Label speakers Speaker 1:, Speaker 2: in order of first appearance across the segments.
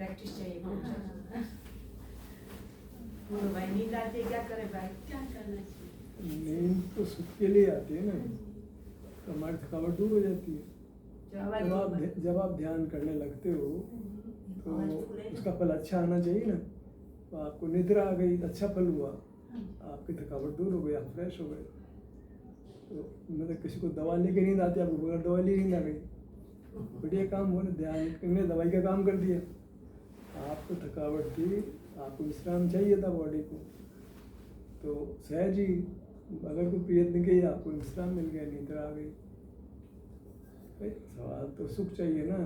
Speaker 1: Practice चाहिए बहुत ज्यादा। भाई नींद आती है, क्या करे भाई, क्या करना चाहिए?
Speaker 2: नींद तो सुख के लिए आती है ना, तो हमारी थकावट दूर हो जाती है। जब आप ध्यान करने लगते हो तो उसका फल अच्छा आना चाहिए ना। तो आपको निद्रा आ गई, अच्छा फल हुआ, आपकी थकावट दूर हो गई, आप फ्रेश हो गए। तो मतलब किसी को दवा लेके नींद आती है, आपको बगैर दवा ली नींद आ गई, बढ़िया काम हुआ ना। ध्यान करने दवाई का काम कर दिया। आपको थकावट थी, आपको विश्राम चाहिए था बॉडी को, तो सहज ही अगर कोई प्रयत्न किया आपको विश्राम मिल गया, निद्रा आ गई। भाई सवाल तो सुख चाहिए ना।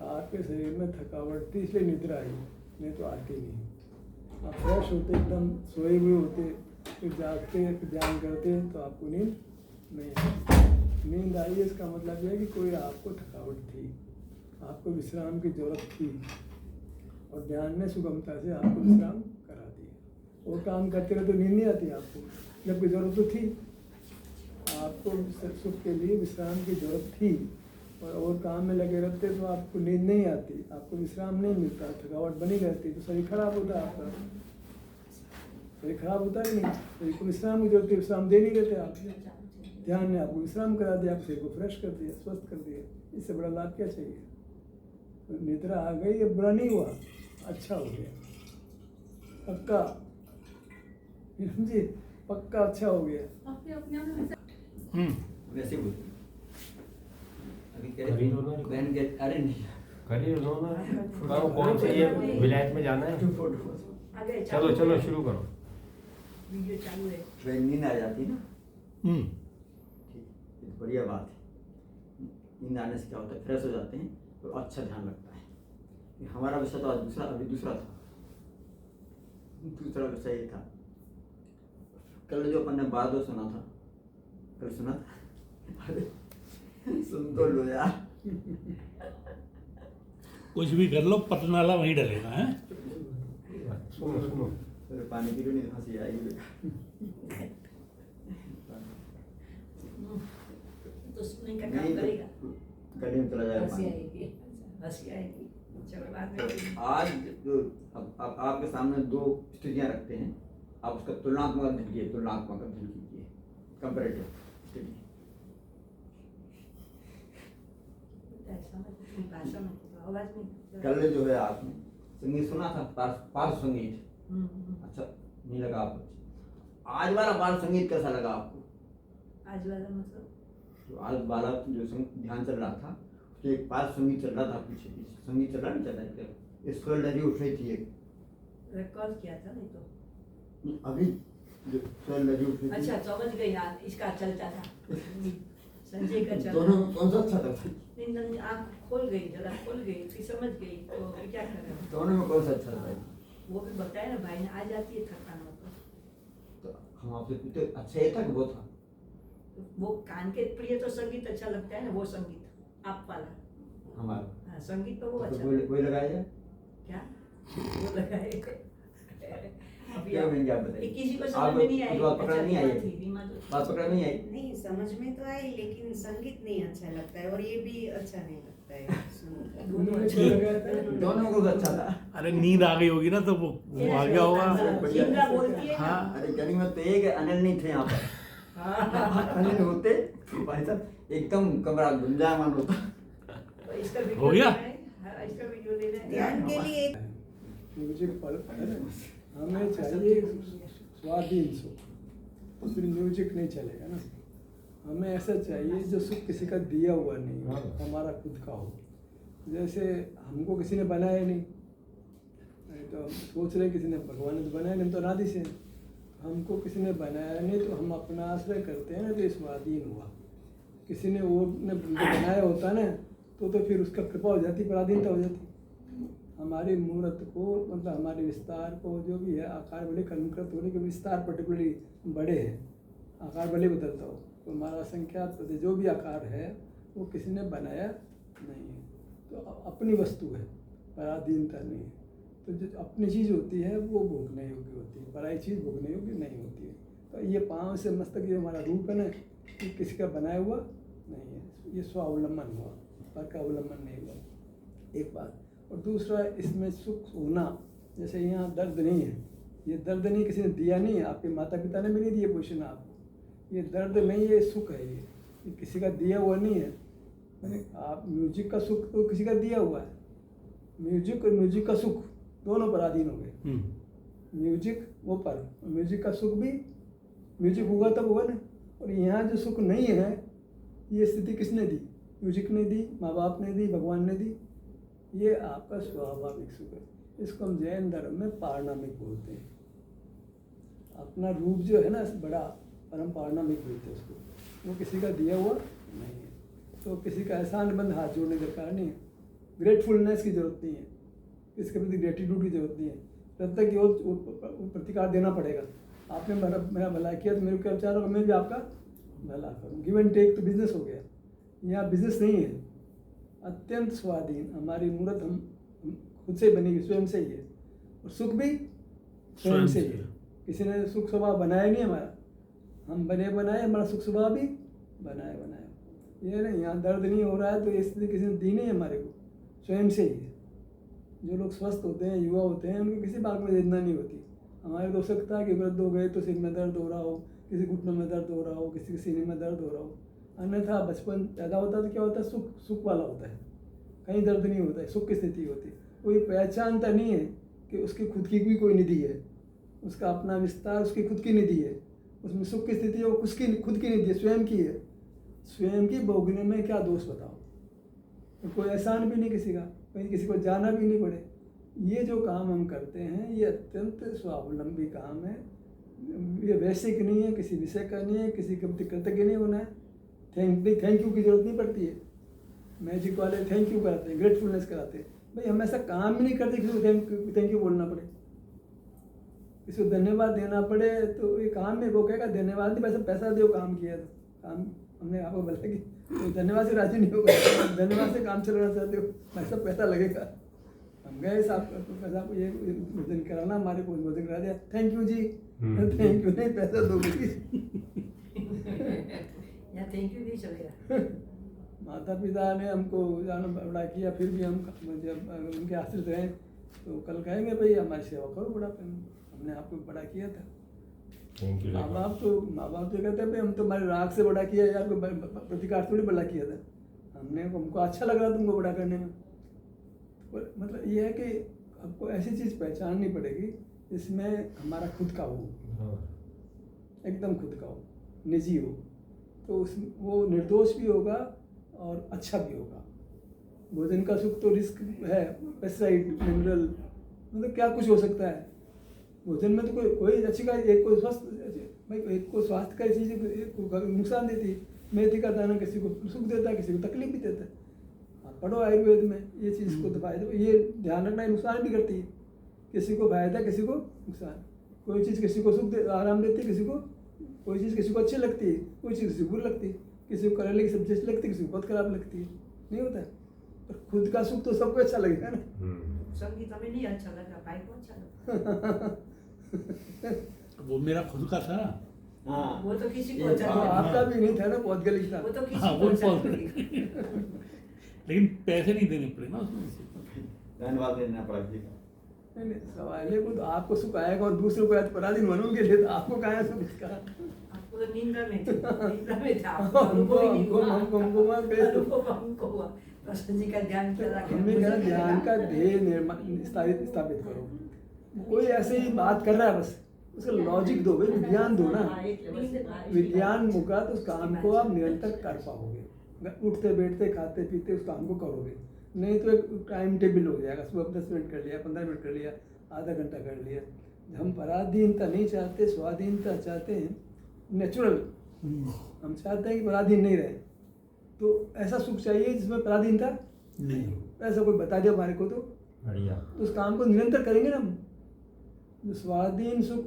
Speaker 2: आपके शरीर में थकावट थी इसलिए निद्रा आई, नहीं तो आती नहीं। आप फ्रेश होते, एकदम सोए हुए होते, फिर जागते, फिर ध्यान करते, तो आपको नींद नहीं आई। नींद आई इसका मतलब यह है कि कोई आपको थकावट थी, आपको विश्राम की जरूरत थी, और ध्यान ने सुगमता से आपको विश्राम करा दिया। और काम करते रहे तो नींद नहीं आती आपको, जबकि जरूरत तो थी। आपको सुख के लिए विश्राम की जरूरत थी, और काम में लगे रहते तो आपको नींद नहीं आती, आपको विश्राम नहीं मिलता, थकावट बनी रहती, तो शरीर खराब होता है आपका। शरीर खराब होता है नहीं, शरीर को विश्राम की जरूरत है, विश्राम दे नहीं देते आप। ध्यान ने आपको विश्राम करा दिया, आप शरीर को फ्रेश कर दिया, स्वस्थ कर दिया। इससे बड़ा लाभ क्या चाहिए? तो निद्रा आ गई, ये बुरा नहीं हुआ, अच्छा हो गया, पक्का जी, पक्का अच्छा हो गया।
Speaker 3: वैसे बोल अभी कह रही बहन के, अरे नहीं
Speaker 4: करिए ना, कौन से ये विलायत में जाना है? चलो चलो शुरू करो।
Speaker 1: वीडियो चालू है।
Speaker 3: ट्रेन नींद आ जाती है ना, ठीक, ये तो बढ़िया बात है। नींद आने से क्या होता है, फ्रेश हो जाते हैं, तो अच्छा ध्यान लगता है। ये हमारा विषय तो आज दूसरा, अभी दूसरा था, दूसरा विषय ये था। कल जो अपन ने बादो सुना था, कल सुना था, अरे सुन तो लो यार।
Speaker 5: कुछ भी कर लो, पटनाला वहीं डलेगा है।
Speaker 4: सुनो सुनो,
Speaker 3: फिर पानी पी लो, नहीं हंसी आएगी।
Speaker 1: तो सुनने का काम करेगा,
Speaker 3: गली में चला जाएगा
Speaker 1: हंसी
Speaker 3: पानी।
Speaker 1: आएगी, हंसी आएगी। चलो बाद में
Speaker 3: तो आज जो अब आपके सामने दो स्थितियां रखते हैं, आप उसका तुलनात्मक अध्ययन कीजिए, तुलनात्मक अध्ययन कीजिए, कंपैरेटिव स्टडी।
Speaker 1: ऐसा मत भाषा में आवाज में
Speaker 3: कल जो है आपने संगीत सुना था, पार्श्व संगीत, अच्छा नहीं लगा आपको? आज वाला पार्श्व संगीत कैसा लगा आपको?
Speaker 1: आज वाला मतलब
Speaker 3: तो आज वाला जो ध्यान चल रहा था, उसके एक पार्श्व संगीत चल रहा था, पीछे पीछे संगीत चल रहा नहीं, चल रहा है, स्वर लहरी उठ रही थी एक,
Speaker 1: रिकॉर्ड किया था नहीं तो
Speaker 3: अभी जो स्वर लहरी उठ रही थी।
Speaker 1: अच्छा समझ गई हाँ, इसका चलता था संजय का चलता।
Speaker 3: दोनों में कौन सा अच्छा था?
Speaker 1: नहीं आँख खोल गई, जरा खोल गई, फिर समझ गई, तो क्या करें?
Speaker 3: दोनों में कौन सा अच्छा था?
Speaker 1: वो भी बताया ना भाई ने, आ जाती है थकान हो
Speaker 3: तो हम आपसे पूछते, अच्छा ये था कि वो था?
Speaker 1: तो वो कान के प्रिय तो संगीत अच्छा लगता है ना, वो संगीत आप वाला
Speaker 3: हमारा
Speaker 1: हाँ, संगीत तो वो अच्छा
Speaker 3: वही लगाया जाए
Speaker 1: क्या वो लगाए अभी
Speaker 3: क्या बहन जी आप बताइए।
Speaker 1: किसी को समझ में नहीं आई,
Speaker 3: बात पकड़ नहीं आई,
Speaker 1: रीमा तो
Speaker 3: बात पकड़ नहीं आई।
Speaker 6: नहीं समझ में तो आई, लेकिन संगीत नहीं अच्छा लगता है, और ये भी अच्छा नहीं लगता है सुनकर।
Speaker 1: दोनों अच्छे लगे
Speaker 3: दोनों को अच्छा था।
Speaker 5: अरे नींद आ गई होगी ना, तो वो आ गया होगा।
Speaker 1: जिंदा बोलती है ना।
Speaker 5: हाँ।
Speaker 3: अरे कहने में तो एक अनिल नहीं थे यहाँ पर, अनिल होते तो भाई साहब एकदम कमरा गुंजायमान होता।
Speaker 1: तो इसका वीडियो
Speaker 5: हो गया?
Speaker 1: लेना है, हाँ, इसका वीडियो लेना है।
Speaker 6: ध्यान के लिए
Speaker 2: म्यूजिक पर हमें चाहिए स्वाधीन सुख, तो फिर म्यूजिक नहीं चलेगा ना। हमें ऐसा चाहिए जो सुख किसी का दिया हुआ नहीं हो, हमारा खुद का हो। जैसे हमको किसी ने बनाया नहीं, तो हम सोच रहे किसी ने, भगवान ने तो बनाया नहीं, तो अनादि से हमको किसी ने बनाया नहीं, तो हम अपना आश्रय करते हैं ना, तो ये स्वाधीन हुआ। किसी ने वो ने बनाया होता ना, तो फिर उसका कृपा हो जाती, पराधीनता हो जाती। हमारी मूर्त को, मतलब हमारे विस्तार को, जो भी है आकार भले कर्मकृत होने के विस्तार पर्टिकुलरली बड़े हैं, आकार भले बदलता हो, तो हमारा संख्यात जो भी आकार है वो किसी ने बनाया नहीं है, तो अपनी वस्तु है, पराधीनता नहीं है। तो जो अपनी चीज़ होती है वो भोगने योग्य होती है, पराई चीज़ भोगने योग्य नहीं होती है। तो ये पाँव से मस्तक ये हमारा रूप है ना, ये किसी का बनाया हुआ नहीं है, ये स्वावलंबन हुआ, पर का अवलंबन नहीं हुआ। एक बात, और दूसरा इसमें सुख होना, जैसे यहाँ दर्द नहीं है, ये दर्द नहीं किसी ने दिया नहीं है, आपके माता पिता ने भी नहीं दिए पोषण आपको, ये दर्द नहीं, ये सुख है, ये किसी का दिया हुआ नहीं है। आप म्यूजिक का सुख तो किसी का दिया हुआ है, म्यूजिक और म्यूजिक का सुख दोनों पराधीन हो गए। म्यूजिक वो पर, म्यूजिक का सुख भी, म्यूजिक होगा तब होगा ना। और यहाँ जो सुख नहीं है, ये स्थिति किसने दी? म्यूजिक ने दी, माँ बाप ने दी, भगवान ने दी। ये आपका स्वाभाविक सुख है। इसको हम जैन धर्म में पारणामिक बोलते हैं। अपना रूप जो है ना बड़ा, परम पारणामिक बोलते हैं उसको, वो किसी का दिया हुआ नहीं है। तो किसी का एहसान बंद हाथ जोड़ने दरकार नहीं है, ग्रेटफुलनेस की जरूरत नहीं है, इसके प्रति ग्रेटिट्यूड की जरूरत नहीं है। तब तक कि वो प्रतिकार देना पड़ेगा। आपने मेरा भला किया तो मेरे को क्या होगा, मैं भी आपका भला करूँ। गिव एंड टेक तो बिजनेस हो गया, यहाँ बिजनेस नहीं है। अत्यंत स्वाधीन हमारी मूर्त हम खुद से बनी हुई, स्वयं से ही है, और सुख भी स्वयं से ही है। किसी ने सुख स्वभाव बनाया नहीं हमारा, हम बने बनाए, हमारा सुख स्वभाव भी बनाए। ये नहीं, यहाँ दर्द नहीं हो रहा है तो इसलिए किसी ने दी नहीं हमारे को, स्वयं से ही है। जो लोग स्वस्थ होते हैं, युवा होते हैं, उनको किसी बात में वेदना नहीं होती। हमारे तो हो सकता है कि वृद्ध हो गए तो सिर में दर्द हो रहा हो, किसी घुटनों में दर्द हो रहा हो, किसी के सीने में दर्द हो रहा हो। अन्यथा बचपन पैदा होता तो क्या होता है, सुख वाला होता है, कहीं दर्द नहीं होता है, सुख की स्थिति होती है। वो ये पहचानता नहीं है कि उसकी खुद की भी कोई निधि है, उसका अपना विस्तार उसकी खुद की निधि है, उसमें सुख की स्थिति है, वो उसकी खुद की निधि है, स्वयं की है। स्वयं की भोगने में क्या दोष बताओ? तो कोई एहसान भी नहीं किसी का, कहीं किसी को जाना भी नहीं पड़े। ये जो काम हम करते हैं ये अत्यंत स्वावलंबी काम है, ये वैश्विक नहीं है, किसी विषय का नहीं है, किसी के प्रति कृतज्ञ नहीं होना है। थैंक यू की जरूरत नहीं पड़ती है। मैजिक वाले थैंक यू कराते हैं, ग्रेटफुलनेस कराते हैं। भाई हम ऐसा काम ही नहीं करते किसी को थैंक यू बोलना पड़े, किसी को धन्यवाद देना पड़े। तो ये काम में वो कहेगा धन्यवाद नहीं, पैसा दो, काम किया तो काम हमने आपको बोला कि तो धन्यवाद से राजी नहीं होगा, धन्यवाद से काम चलाना चाहते हो, ऐसा पैसा लगेगा। हम गए साहब पैसा ये भोजन कराना, हमारे को भोजन करा दिया, थैंक यू जी, थैंक यू नहीं, पैसा दो प्लीज।
Speaker 1: यहाँ थैंक यू नहीं चलेगा।
Speaker 2: माता पिता ने हमको जाना बड़ा किया, फिर भी हम जब उनके आश्रित रहे तो कल कहेंगे भाई हमारी सेवा करो, बुढ़ापे में हमने आपको बड़ा किया था। माँ बाप तो कहते हैं भाई हम तो हमारे राग से बड़ा किया यार, कोई प्रतिकार थोड़ी बड़ा किया था, हमको अच्छा लग रहा तुमको बड़ा करने में। मतलब ये है कि आपको ऐसी चीज़ पहचाननी पड़ेगी जिसमें हमारा खुद का हो, एकदम खुद का हो, निजी हो, तो वो निर्दोष भी होगा और अच्छा भी होगा। भोजन का सुख तो रिस्क है, पेस्टिसाइड, मिनरल, मतलब क्या कुछ हो सकता है भोजन में। तो कोई अच्छी का एक को स्वस्थ भाई, एक को स्वास्थ्य का चीज़ नुकसान देती है। मेथी का दाना किसी को सुख देता है, किसी को तकलीफ भी देता है। आप पढ़ो आयुर्वेद में ये चीज़ को तो फायदा, ये ध्यान रखना, नुकसान भी करती है, किसी को फायदा किसी को नुकसान। कोई चीज़ किसी को सुख आराम देती है, किसी को कोई चीज़ किसी को अच्छी लगती है, कोई चीज़ किसी को बुरी लगती है, किसी को करेले की सब्जी अच्छी लगती है, किसी को बहुत खराब लगती है, नहीं होता है। पर खुद का सुख तो सबको अच्छा लगेगा ना।
Speaker 1: संगीत हमें नहीं अच्छा लगा, भाई को अच्छा लगा।
Speaker 5: वो मेरा खुद का था।
Speaker 3: हाँ,
Speaker 1: वो तो किसी को
Speaker 3: ये
Speaker 1: अच्छा
Speaker 3: बात-
Speaker 1: लगा।
Speaker 2: आपका भी नहीं था ना, बहुत गलत था।
Speaker 1: वो तो किसी
Speaker 5: हाँ,
Speaker 1: को
Speaker 5: वो
Speaker 1: अच्छा
Speaker 5: बहुत-
Speaker 1: लगा।
Speaker 5: लेकिन पैसे नहीं देने पड़े ना उसमें से।
Speaker 3: धन्यवाद देना पड़ा जी का।
Speaker 2: नहीं नहीं, सवाल है तो आपको सुख आएगा और दूसरों को आज पराधीन बनोगे लिए तो आपको कहाँ है सुख इसका?
Speaker 1: आपको तो नींद में थी, नींद में था,
Speaker 2: हमको
Speaker 1: अनुभव ही नहीं हुआ।
Speaker 2: हमको मत कहे तो।
Speaker 1: अनुभव हमको हुआ। कृष्ण जी का ध्यान करा के
Speaker 2: हमने कहा ध्यान का ध्येय स्थापित करो। कोई ऐसे ही बात कर रहा है बस, उसका लॉजिक दो भाई, विज्ञान दो ना। विज्ञान होगा तो उस काम को आप निरंतर कर पाओगे। उठते बैठते खाते पीते उस काम को करोगे, नहीं तो एक टाइम टेबल हो जाएगा। सुबह 10 मिनट कर लिया, 15 मिनट कर लिया, आधा घंटा कर लिया। हम पराधीनता नहीं चाहते, स्वाधीनता चाहते हैं, नेचुरल। हम चाहते हैं कि पराधीन नहीं रहे, तो ऐसा सुख चाहिए जिसमें पराधीनता
Speaker 5: नहीं।
Speaker 2: ऐसा कोई बता दिया हमारे को तो
Speaker 4: बढ़िया।
Speaker 2: उस काम को निरंतर करेंगे ना हम। जो स्वाधीन सुख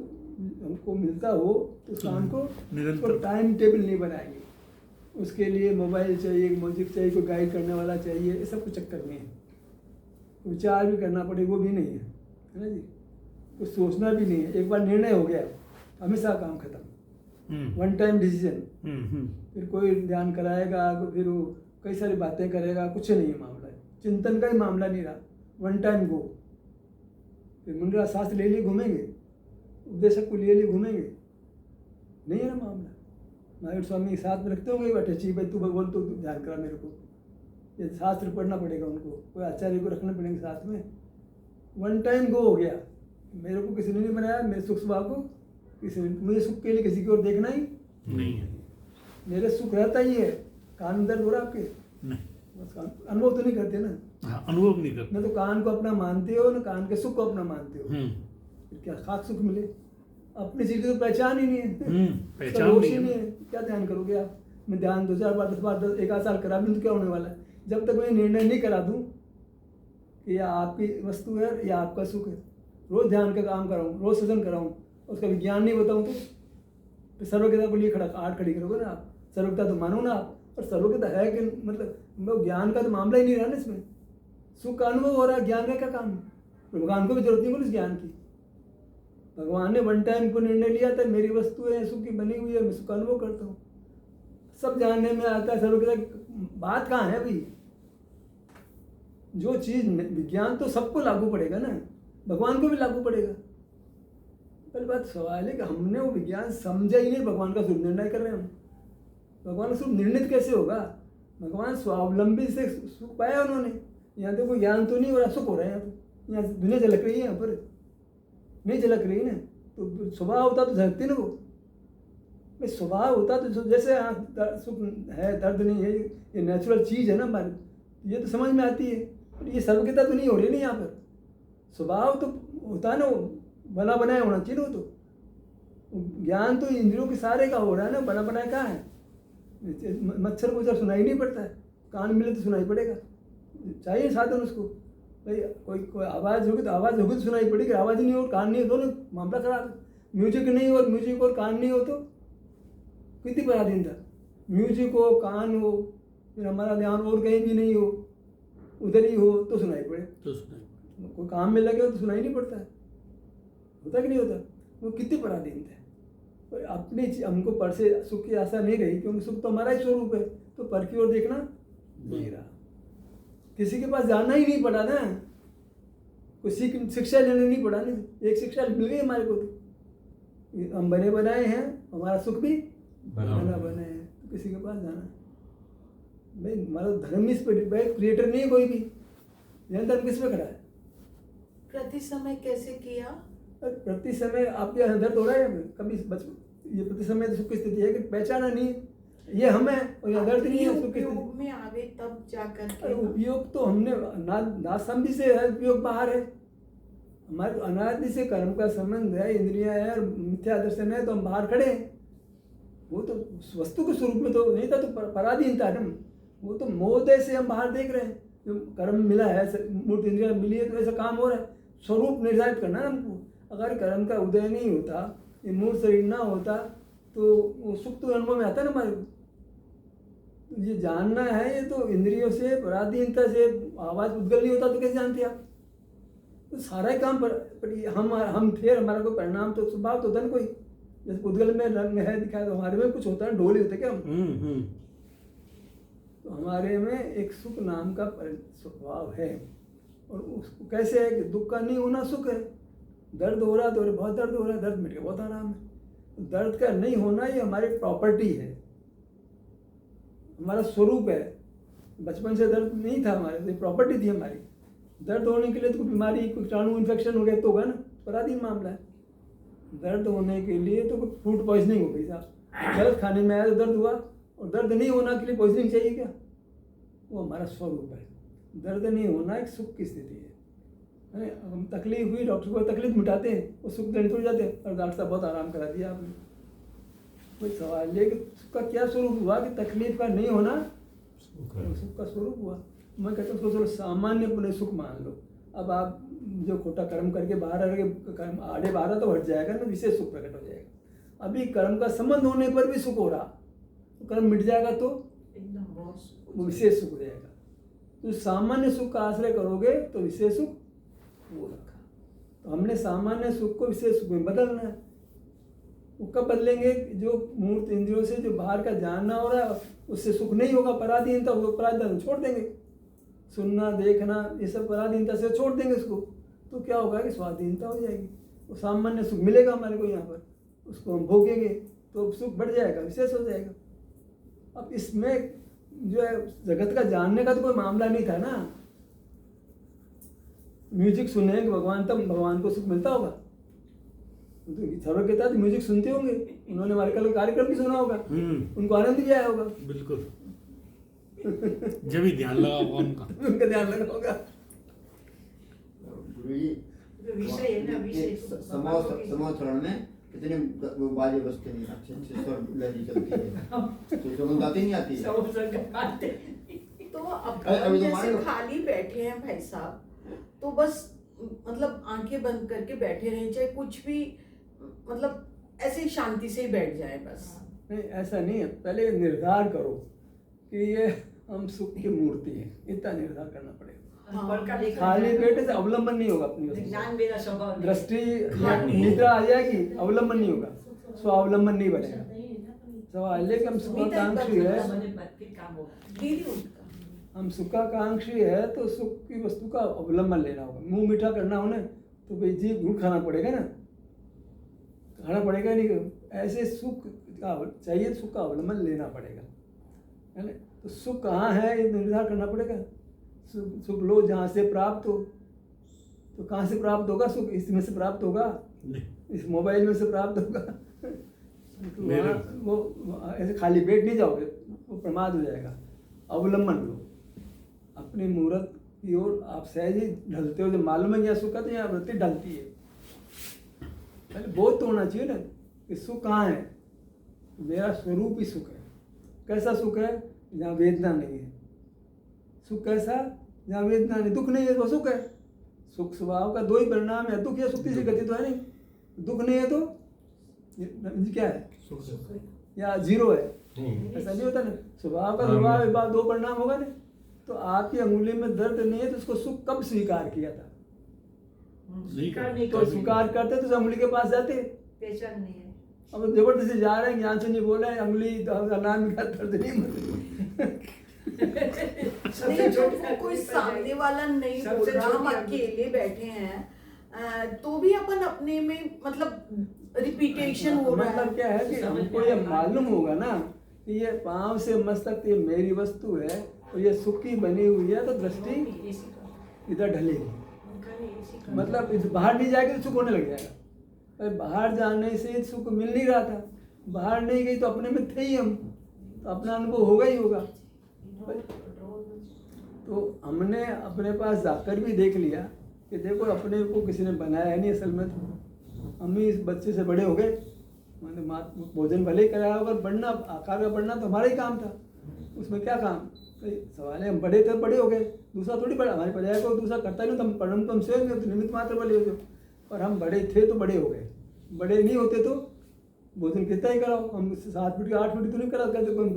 Speaker 2: हमको मिलता हो तो उस काम को
Speaker 5: निरंतर
Speaker 2: टाइम टेबल नहीं बनाएंगे। उसके लिए मोबाइल चाहिए, म्यूजिक चाहिए, कोई गाइड करने वाला चाहिए, ये सब कुछ चक्कर नहीं है। विचार भी करना पड़े वो भी नहीं है ना जी। कुछ सोचना भी नहीं है, एक बार निर्णय हो गया हमेशा काम खत्म, वन टाइम डिसीजन। फिर कोई ध्यान कराएगा, फिर वो कई सारी बातें करेगा, कुछ नहीं है मामला है। चिंतन का ही मामला नहीं रहा, वन टाइम गो। फिर मुंडरा शास्त्र ले लिए घूमेंगे, उपदेशक को ले लिए घूमेंगे, नहीं है ना मामला। महावीर स्वामी साथ में रखते होंगे, बैठे चाहिए भाई तू बोल तो ध्यान करा मेरे को, ये शास्त्र पढ़ना पड़ेगा उनको, कोई आचार्य को रखना पड़ेंगे साथ में। वन टाइम गो हो गया, मेरे को किसी ने नहीं बनाया, मेरे सुख स्वभाव को किसी ने, मुझे सुख के लिए किसी की ओर देखना ही
Speaker 5: नहीं है।
Speaker 2: मेरे सुख रहता ही है। कान दर्द हो रहा आपके,
Speaker 5: नहीं,
Speaker 2: बस अनुभव तो नहीं करते ना,
Speaker 5: हाँ, अनुभव नहीं करते।
Speaker 2: ना तो कान को अपना मानते हो, ना कान के सुख को अपना मानते हो, फिर क्या खाक सुख मिले? अपनी चीज की तो पहचान ही नहीं है,
Speaker 5: पहचान
Speaker 2: उसका होश
Speaker 5: नहीं
Speaker 2: ही
Speaker 5: है।
Speaker 2: नहीं है, क्या ध्यान करोगे आप? मैं ध्यान 2 4 बार 10 बार 1 आध साल करा भी तो क्या होने वाला है? जब तक मैं निर्णय नहीं करा दूं कि यह आपकी वस्तु है या आपका सुख है, रोज ध्यान का काम कराऊं, रोज सजन कराऊं, उसका विज्ञान नहीं बताऊं तो सर्वज्ञता को लिए आड़ खड़ी करोगे ना आप। सर्वज्ञता तो मानो ना आप, और सर्वज्ञता है कि मतलब ज्ञान का तो मामला ही नहीं रहा ना इसमें। सुख का अनुभव हो रहा है, ज्ञान का क्या काम है? भगवान को भी जरूरत नहीं बोली इस ज्ञान की। भगवान ने वन टाइम को निर्णय लिया था, मेरी वस्तु है सुख की बनी हुई है, मैं सुख का अनुभव करता हूँ, सब जानने में आता है। सर्वज्ञता बात कहाँ है भाई? जो चीज विज्ञान तो सबको लागू पड़ेगा ना, भगवान को भी लागू पड़ेगा। पहली बात सवाल है कि हमने वो विज्ञान समझा ही नहीं, भगवान का शुभ निर्णय कर रहे हैं हम। भगवान का शुभ निर्णित कैसे होगा? भगवान स्वावलंबी से सुख पाया उन्होंने, यहाँ तो कोई ज्ञान तो नहीं हो रहा, सुख हो रहा है। यहाँ दुनिया झलक रही है, यहाँ पर नहीं झलक रही ना। तो स्वभाव होता तो झलकती ना वो, भाई स्वभाव होता तो जैसे सुख है दर्द नहीं है, ये नेचुरल चीज़ है ना हमारी, ये तो समझ में आती है। पर ये सर्वज्ञता तो नहीं हो रही ना यहाँ पर। स्वभाव तो होता है ना, वो बना बनाया होना चाहिए। वो तो ज्ञान तो इंद्रियों के सारे का हो रहा है ना, बना बनाया कहाँ है? मच्छर को जब सुनाई नहीं पड़ता है, कान मिले तो सुनाई पड़ेगा, चाहिए साधन उसको। भाई कोई आवाज़ होगी तो आवाज़ होगी तो सुनाई पड़ेगी, आवाज़ नहीं हो कान नहीं हो दोनों मामला खराब है। म्यूजिक नहीं हो, म्यूजिक और कान नहीं हो तो कितनी पराधीन था। म्यूजिक हो, कान हो, फिर हमारा ध्यान और कहीं भी नहीं हो, उधर ही हो तो सुनाई पड़े।
Speaker 5: तो सुनाई
Speaker 2: कोई काम में लगे हो तो सुनाई नहीं पड़ता है, होता कि नहीं होता? वो कितनी पराधीन थे। और अपनी हमको पर से सुख की आशा नहीं रही, क्योंकि सुख तो हमारा ही स्वरूप है, तो पर की ओर देखना नहीं रहा। किसी के पास जाना ही नहीं पड़ा ना, कोई शिक्षा लेने नहीं पड़ा ना। एक शिक्षा मिल गई हमारे को, तो हम बने बनाए हैं, हमारा सुख भी बना बनाए हैं, तो किसी के पास जाना भाई? हमारा धर्म इस पर क्रिएटर नहीं है कोई भी, यह धर्म किस पे खड़ा है?
Speaker 7: प्रति समय कैसे किया?
Speaker 2: प्रति समय आपके दर्द हो रहा है कभी बचपन? ये प्रति समय सुख की स्थिति है कि पहचाना नहीं है, ये हम है और ये दर्द नहीं है सुख की
Speaker 7: उपयोग में आवे तब जाकर
Speaker 2: स्थिति। उपयोग तो हमने ना समझी से है, उपयोग बाहर है। हमारे तो अनादि से कर्म का संबंध है, इंद्रियां है और मिथ्या दर्शन है, तो हम बाहर खड़े हैं। वो तो वस्तु के स्वरूप में तो नहीं था, तो पराधीन था ना। वो तो मोहदय से हम बाहर देख रहे हैं, जो कर्म मिला है, मूर्त इंद्रिया मिली है, तो ऐसा काम हो रहा है। स्वरूप निर्धारित करना है हमको। अगर कर्म का उदय नहीं होता, ये मूर्त शरीर ना होता, तो वो सुख तो अनुभव में आता ना हमारे को। तो ये जानना है, ये तो इंद्रियों से पराधीनता से आवाज उद्गल नहीं होता तो कैसे जानते आप? तो सारा ही काम पर हम थे, हमारा कोई परिणाम तो स्वभाव तो था ना कोई। जैसे उद्गल में रंग है दिखाया, तो हमारे में कुछ होता है, ढोल ही होते क्या हम? तो हमारे में एक सुख नाम का स्वभाव है, और उसको कैसे है कि दुख का नहीं होना सुख है। दर्द हो रहा तो बहुत दर्द हो रहा है, दर्द मिट गया बहुत आराम है। दर्द का नहीं होना ये हमारी प्रॉपर्टी है, हमारा स्वरूप है। बचपन से दर्द नहीं था हमारे, तो प्रॉपर्टी थी हमारी। दर्द होने के लिए तो कोई बीमारी, कोई कीटाणु इन्फेक्शन हो गया तो होगा ना, पराधीन मामला है। दर्द होने के लिए तो कोई फूड पॉइजनिंग हो गई साहब, गलत खाने में आया तो दर्द हुआ, और दर्द नहीं होना के लिए पॉइजनिंग चाहिए क्या? वो हमारा स्वरूप है। दर्द नहीं होना एक सुख की स्थिति है। हम तकलीफ हुई, डॉक्टर को तकलीफ मिटाते हैं, वो सुख देने थोड़ी जाते हैं, और डॉक्टर साहब बहुत आराम करा दिया आपने। कोई सवाल है कि सुख का क्या स्वरूप हुआ कि तकलीफ का नहीं होना सुख का स्वरूप हुआ। मैं कहता हूँ उसको थोड़ा सामान्य पुण्य सुख मान लो। अब आप जो खोटा कर्म करके बाहर आ गए, आड़े बाहर तो हट जाएगा ना, विशेष सुख प्रकट हो जाएगा। अभी कर्म का संबंध होने पर भी सुख हो रहा, तो कर्म मिट जाएगा तो
Speaker 1: एकदम बहुत
Speaker 2: वो विशेष सुख हो जाएगा। तो सामान्य सुख का आश्रय करोगे तो विशेष सुख वो रखा। तो हमने सामान्य सुख को विशेष सुख में बदलना है। वो कब बदलेंगे? जो मूर्त इंद्रियों से जो बाहर का जानना हो रहा है उससे सुख नहीं होगा, पराधीनता, वो पराधीनता छोड़ देंगे, सुनना देखना ये सब पराधीनता से छोड़ देंगे इसको, तो क्या होगा कि स्वाधीनता हो जाएगी, वो सामान्य सुख मिलेगा हमारे को यहाँ पर, उसको हम भोगेंगे तो सुख बढ़ जाएगा, विशेष हो जाएगा। अब इसमें जो है जगत का जानने का तो कोई मामला नहीं था ना। म्यूजिक सुने भगवान, तब भगवान को सुख मिलता होगा, तो सर्व के तहत म्यूजिक सुनते होंगे, उन्होंने हमारे कल कार्यक्रम भी सुना होगा, उनको आनंद भी आया होगा,
Speaker 5: बिल्कुल जब भी ध्यान लगा होगा
Speaker 2: उनका ध्यान लगा होगा।
Speaker 3: गुरुजी
Speaker 1: जो विषय है ना, विषय
Speaker 3: समाचरण में कितने वो बाजे बजते नहीं, अच्छे अच्छे स्वर लहरी चलती है, तो सुगंध आती नहीं आती है।
Speaker 1: सब संग आते।
Speaker 7: तो अब
Speaker 3: अभी तो
Speaker 7: जैसे
Speaker 3: मान लो-
Speaker 7: खाली बैठे हैं भाई साहब, तो बस मतलब आंखें बंद करके बैठे रहे, चाहे कुछ भी मतलब ऐसे ही शांति से ही बैठ जाए बस।
Speaker 2: नहीं ऐसा नहीं है, पहले निर्धार करो कि ये हम सुख की मूर्ति है, इतना निर्धार करना पड़ेगा।
Speaker 1: पढ़ का देखा
Speaker 2: खाली पेट से अवलंबन नहीं होगा अपनी वस्तु
Speaker 1: ज्ञान मेरा स्वभाव नहीं है।
Speaker 2: दृष्टि निद्रा आ जाएगी, अवलंबन नहीं होगा, स्वावलंबन नहीं बनेगा। सवाल है कि हम सुखाकांक्षी है,
Speaker 1: मैंने फिर काम होगा।
Speaker 7: दीदी उनका
Speaker 2: हम सुखाकांक्षी है तो सुख की वस्तु का अवलंबन लेना होगा। मुंह मीठा करना हो ना तो भाई जीभ घूट खाना पड़ेगा ना, खाना पड़ेगा नहीं, ऐसे सुख का चाहिए, सुख का अवलंबन लेना पड़ेगा, है ना। तो सुख कहाँ है ये निर्धार करना पड़ेगा। सुख लो जहाँ से प्राप्त हो, तो कहाँ से प्राप्त होगा सुख? इसमें से प्राप्त होगा, इस मोबाइल में से प्राप्त होगा। तो वो ऐसे खाली पेट नहीं जाओगे, वो प्रमाद हो जाएगा। अवलंबन लो अपनी मूर्त की ओर, आप सहज ही ढलते हो। जब मालूम है यहाँ सुख है तो यहाँ वृत्ति ढलती है। पहले बोध तो होना चाहिए ना कि सुख कहाँ है। मेरा स्वरूप ही सुख है। कैसा सुख है? जहाँ वेदना नहीं है। सुख कैसा? जहाँ वेदना नहीं, दुख नहीं है तो सुख है। सुख स्वभाव का दो ही परिणाम है, दुख या सुख, तीसरी गति तो है नहीं। दुख नहीं है तो ये क्या है? या जीरो है, ऐसा नहीं होता ना। स्वभाव का स्वभाव एक बार दो परिणाम होगा ना। तो आपकी अंगुली में दर्द नहीं है तो उसको सुख कब स्वीकार किया था?
Speaker 1: स्वीकार नहीं
Speaker 2: तो
Speaker 1: कर
Speaker 2: स्वीकार करते तो उस अंगुली के पास जाते।
Speaker 1: पहचान नहीं है।
Speaker 2: अब जबरदस्ती जा रहे हैं, ज्ञान से नहीं बोला है, अंगुली नाम का दर्द नहीं मतलब।
Speaker 7: नहीं, जब वो कोई सामने वाला नहीं बोल
Speaker 1: सबसे
Speaker 7: रहा, हम
Speaker 1: छोटी
Speaker 7: अकेले बैठे हैं तो भी अपन अपने में मतलब रिपीटेशन हो रहा
Speaker 2: मतलब
Speaker 7: है।
Speaker 2: क्या है कि हमको ये मालूम होगा ना कि ये पांव से मस्तक ये मेरी वस्तु है और ये सुख की बनी हुई है, तो दृष्टि इधर ढलेगी। मतलब इस बाहर नहीं जाएगी तो सुख होने लग जाएगा। अरे बाहर जाने से सुख मिल नहीं रहा था, बाहर नहीं गई तो अपने में थे ही हम, तो अपना अनुभव होगा ही होगा। तो हमने अपने पास जाकर भी देख लिया कि देखो अपने को किसी ने बनाया है नहीं, असल में तो हम ही इस बच्चे से बड़े हो गए। मैंने भोजन भले ही कराया होगा, बढ़ना आकार का बढ़ना तो हमारा ही काम था, उसमें क्या काम। तो सवाल है हम बड़े थे, बड़े हो गए, दूसरा थोड़ी बड़ा, हमारी पर्याय को दूसरा करता नहीं, तो हम पढ़म तो हम स्वयं तो निमित्त मात्र बड़े हो गए। और हम बड़े थे तो बड़े हो गए, बड़े नहीं होते तो भोजन कितना ही कराओ, हम 7 फीट का 8 फीट तो नहीं करा करते, कोई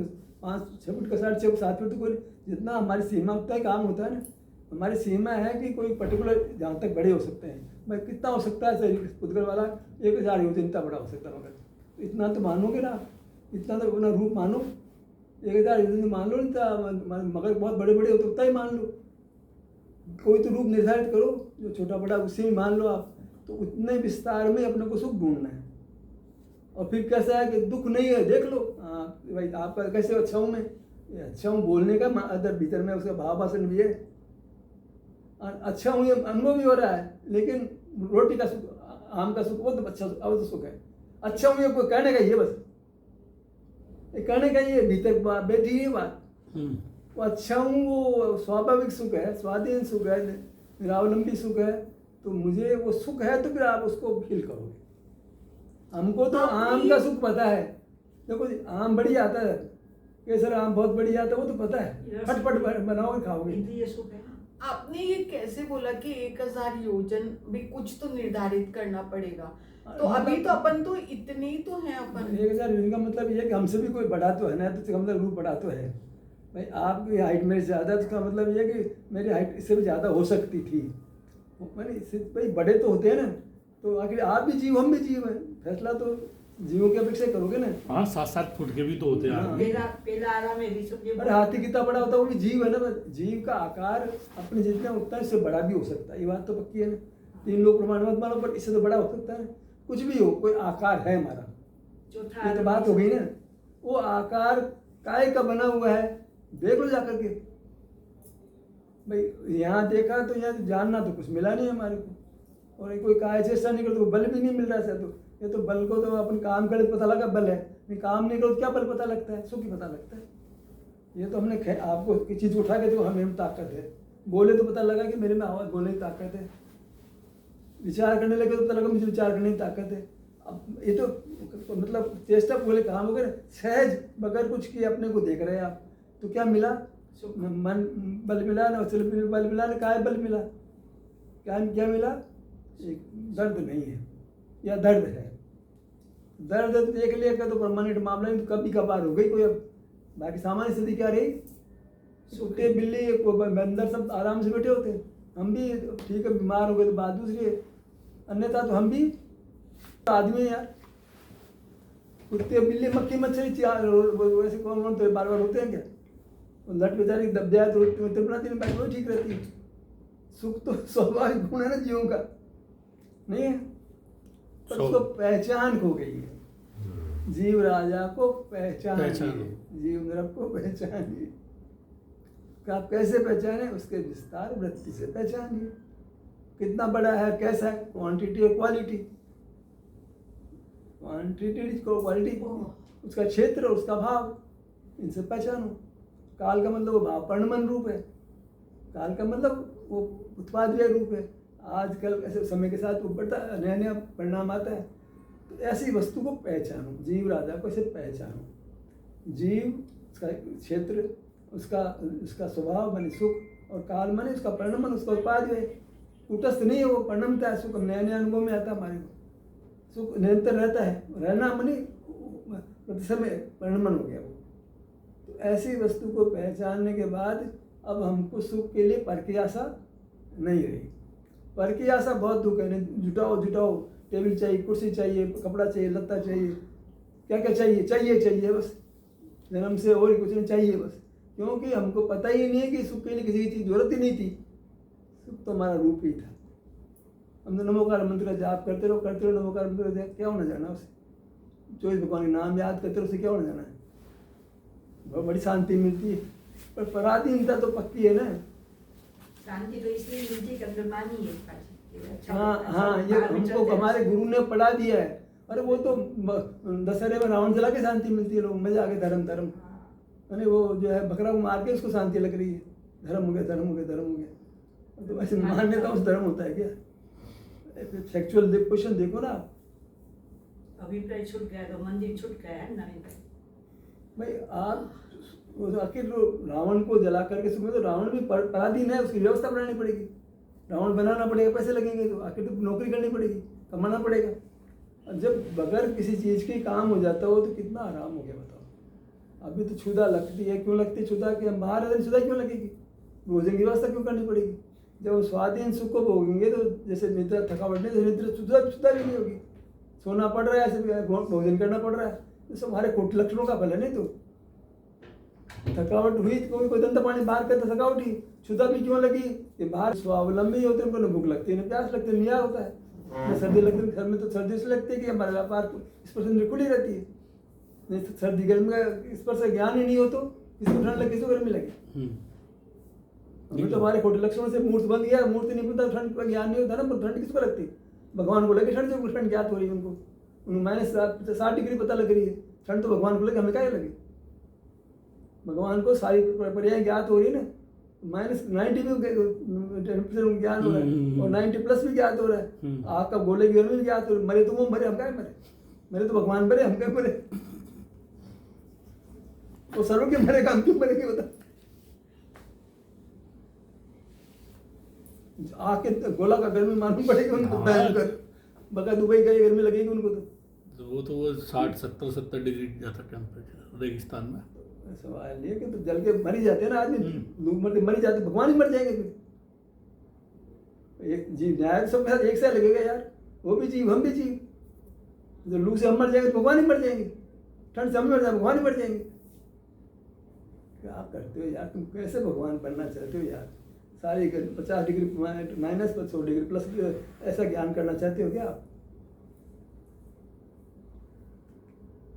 Speaker 2: 5-6 फीट का 6 7 फीट तो कोई, जितना हमारी सीमा उतना ही काम होता है ना। हमारी सीमा है कि कोई पर्टिकुलर जहाँ तक बड़े हो सकते हैं, भाई कितना हो सकता है शरीर पुद्गल वाला 1000 यूँ इतना बड़ा हो सकता है, मगर इतना तो मानोगे ना, इतना तो अपना रूप मानो। 1000 यूँ मान लो, मगर बहुत बड़े बड़े हो तो उतना ही मान लो। कोई तो रूप निर्धारित करो जो छोटा बड़ा, उसी में मान लो आप। तो उतने विस्तार में अपने को सुख ढूंढना है। और फिर कैसा है कि दुख नहीं है, देख लो भाई आपका कैसे अच्छा हूँ मैं, अच्छा हूँ बोलने का अंदर भीतर में उसका भाव भाषण भी है, अच्छा हूँ ये अनुभव भी हो रहा है। लेकिन रोटी का सुख, आम का सुख, वो तो अच्छा अब तो सुख है। अच्छा हूँ ये कोई कहने का, ये बस कहने का, ये भीतर बैठी है बात। वो अच्छा हूँ वो स्वाभाविक सुख है, स्वाधीन सुख है, निरावलंबी सुख है। तो मुझे वो सुख है तो फिर आप उसको फील करोगे। हमको तो आम का सुख पता है। देखो आम बढ़िया आता है, केसर आम बहुत बढ़िया आता है, वो तो पता है, फटफट बनाओगे खाओगे।
Speaker 1: इंद्रिय सुख है।
Speaker 7: आपने ये कैसे बोला कि 1000 योजन भी कुछ तो निर्धारित करना पड़ेगा? तो अभी तो अपन तो इतने ही तो हैं अपन।
Speaker 2: 1000 योजन का मतलब ये है कि हमसे भी कोई बड़ा तो है ना, तो मतलब रूप बड़ा तो है। भाई आपकी हाइट मेरे से ज़्यादा, तो इसका मतलब ये है कि मेरी हाइट इससे भी ज़्यादा हो सकती थी। मैंने इससे भाई बड़े तो होते हैं ना, तो आखिर आप भी जीव हम भी जीव हैं, फैसला तो जीवों की अपेक्षा करोगे ना।
Speaker 5: हाँ 7-7 फुट के भी तो होते हैं
Speaker 2: हाँ।
Speaker 5: आदमी।
Speaker 1: पेला आला में भी सब ये
Speaker 2: अरे हाथी कितना बड़ा होता है, वो भी जीव है ना। जीव का आकार अपने जितना उतना इससे बड़ा भी हो सकता है, ये बात तो पक्की है ना। 3 लोग प्रमाण मत मानो, पर इससे तो बड़ा हो सकता है। कुछ भी हो, कोई आकार है हमारा,
Speaker 1: चौथा
Speaker 2: ये तो बात हो गई ना। वो आकार काय का बना हुआ है, देख लो जाकर के भाई। यहाँ देखा तो यहाँ जानना तो कुछ मिला नहीं हमारे को, और कोई काय चेष्टा नहीं करते, बल भी नहीं मिल रहा है। तो ये तो बल को तो अपन काम करे तो पता लगा बल है, नहीं काम नहीं करो तो क्या बल पता लगता है, सुख ही पता लगता है। ये तो हमने आपको किसी चीज़ उठा के देखो, हमें में ताकत है, बोले तो पता लगा कि मेरे में आवाज़ बोलने की ताकत है। विचार करने लगे तो पता लगा मुझे विचार करने की ताकत है। अब ये तो मतलब चेष्टा बोले काम हो गए, सहज बगैर कुछ किए अपने को देख रहे हैं आप, तो क्या मिला? मन बल मिला ना, बल मिला ना, काय बल मिला, क्या मिला? एक दर्द नहीं है या दर्द है। दर्द देख लिया का तो परमानेंट मामला नहीं, तो कभी कभार हो गई कोई। अब बाकी सामान्य स्थिति क्या रही? कुत्ते बिल्ली बंदर सब आराम से बैठे होते हैं, हम भी ठीक है, बीमार हो गए तो बात दूसरी है, अन्यथा तो हम भी आदमी है यार। कुत्ते बिल्ली मक्खी मच्छरी वैसे कौन तो बार बार होते हैं क्या? लट बेचारी दब जाए तो बनाती नहीं, बाकी वो ठीक रहती है। सुख तो स्वाभाविक गुण है ना जीवों का, नहीं है? पर उसको पहचान खो गई है। जीव राजा को पहचानिए, जीव नरक को पहचानिए। आप कैसे पहचाने? उसके विस्तार वृत्ति से पहचानिए। कितना बड़ा है, कैसा है, क्वांटिटी और क्वालिटी। क्वांटिटी क्वालिटी, उसका क्षेत्र, उसका भाव, इनसे पहचानो। काल का मतलब वो भाव परिणमन रूप है, काल का मतलब वो उत्पादीय रूप है। आजकल ऐसे समय के साथ वो बढ़ता नया नया परिणाम आता है। तो ऐसी वस्तु को पहचानो, जीव राजा को ऐसे पहचानो। जीव उसका क्षेत्र, उसका स्वभाव माने सुख, और काल माने उसका परिणमन, उसका उत्पाद है। कूटस्थ नहीं है वो, परिणमता है। सुख नए नए अनुभव में आता है हमारे को, सुख निरंतर रहता है। रहना माने प्रति समय परिणमन हो गया वो। तो ऐसी वस्तु को पहचानने के बाद अब हमको सुख के लिए पर की आशा नहीं रही। पर की आशा बहुत दुख है। जुटाओ, टेबल चाहिए, कुर्सी चाहिए, कपड़ा चाहिए, लत्ता चाहिए, क्या क्या चाहिए बस, जन्म से और कुछ नहीं चाहिए बस। क्योंकि हमको पता ही नहीं है कि सुख के लिए किसी की जरूरत ही नहीं थी। सुख तो हमारा रूप ही था। हम तो नमोकार मंत्र का जाप करते रहो, नमोकार मंत्र का क्या होना जाना उसे, 24 भगवान के नाम याद करते रहो, उसे क्या होना जाना है? बहुत बड़ी शांति मिलती है। पर पराधीनता तो पक्की है ना।
Speaker 1: शांति तो इसलिए मिलती कि अंदर मानी है।
Speaker 2: हाँ, ये हमको हमारे गुरु ने पढ़ा दिया है। अरे वो तो दशहरे में रावण जला के शांति मिलती है, लोग मजा आ गए, धर्म। अरे वो जो है बकरा को मार के उसको शांति लग रही है, धर्म हो गया। तो वैसे मान्यता उस धर्म होता है क्या? सेक्सुअल क्वेश्चन देखो ना,
Speaker 1: अभिप्राय छूट गया तो मंदिर छूट गया है ना
Speaker 2: भाई। आप वो तो आखिर रावण को जला करके सुने तो रावण भी पराधीन है, उसकी व्यवस्था बनानी पड़ेगी। रावण बनाना पड़ेगा, पैसे लगेंगे, तो आखिर तो नौकरी करनी पड़ेगी, कमाना पड़ेगा। और जब बगैर किसी चीज़ के काम हो जाता हो तो कितना आराम हो गया बताओ। अभी तो क्षुधा लगती है, क्यों लगती है क्षुधा? कि हम बाहर रहते क्षुधा क्यों लगेगी? भोजन की व्यवस्था क्यों करनी पड़ेगी? जब स्वाधीन सुख को भोगेंगे तो जैसे निद्रा थकावट नहीं, तो निद्रा क्षुधा भी नहीं होगी। सोना पड़ रहा है, ऐसे भोजन करना पड़ रहा है, तो सब हमारे कुट लक्षणों का फल है। नहीं तो थकावट हुई, कोई दंत पानी बाहर करता, थकावट ही। क्षुधा भी क्यों लगी? कि बाहर स्वावलंबी होते हैं, उनको भूख लगती है, ना प्यास लगती है, निया होता है, ना सर्दी लगती है। घर में तो सर्दी से लगती है कि हमारे व्यापार स्पर्श खुली रहती है। नहीं तो सर्दी गर्मी का स्पर्श ज्ञान ही नहीं हो तो किसी को ठंड लगे, किसी को गर्मी लगे। हमें तो हमारे खोटे लक्षणों से मूर्त बन गया, मूर्ति नहीं बनता, ठंड का ज्ञान नहीं होता ना। ठंड किसको लगती? भगवान को लगे ठंड, से ठंड ज्ञात हो रही है उनको, -60 डिग्री पता लग रही है। ठंड तो भगवान को लगे, हमें क्या लगे? भगवान को सारी पर्याय ज्ञात हो रही है ना। -90 में टेम्परेचर ज्ञान हो रहा है, और 90+ भी ज्ञात हो रहा है। आग का गोले की गर्मी भी ज्ञात हो रही है। मरे तो वो मरे, हम क्या मरे तो भगवान मरे, हम क्या मरे? वो सर्व के मरेगा, हम क्यों मरेंगे बता? आके गोला का गर्मी मालूम पड़ेगी उनको, बगा दुबई गए गर्मी लगेगी उनको।
Speaker 5: तो वो 60-70 डिग्री जाता टेम्परेचर रेगिस्तान में।
Speaker 2: सवाल ये कि तो जल के मर ही जाते हैं ना आदमी, लोग मर ही जाते, भगवान ही मर जाएंगे फिर। एक जीव न्याय सब के साथ एक सा लगेगा यार, वो भी जीव हम भी जीव। जो लू से हम मर जाएंगे तो भगवान ही मर जाएंगे, ठंड से हम मर जाएंगे भगवान ही मर जाएंगे। क्या आप करते हो यार, तुम कैसे भगवान बनना चाहते हो यार? सारी 50 डिग्री माइनस पर 100 डिग्री प्लस ऐसा ज्ञान करना चाहते हो क्या आप?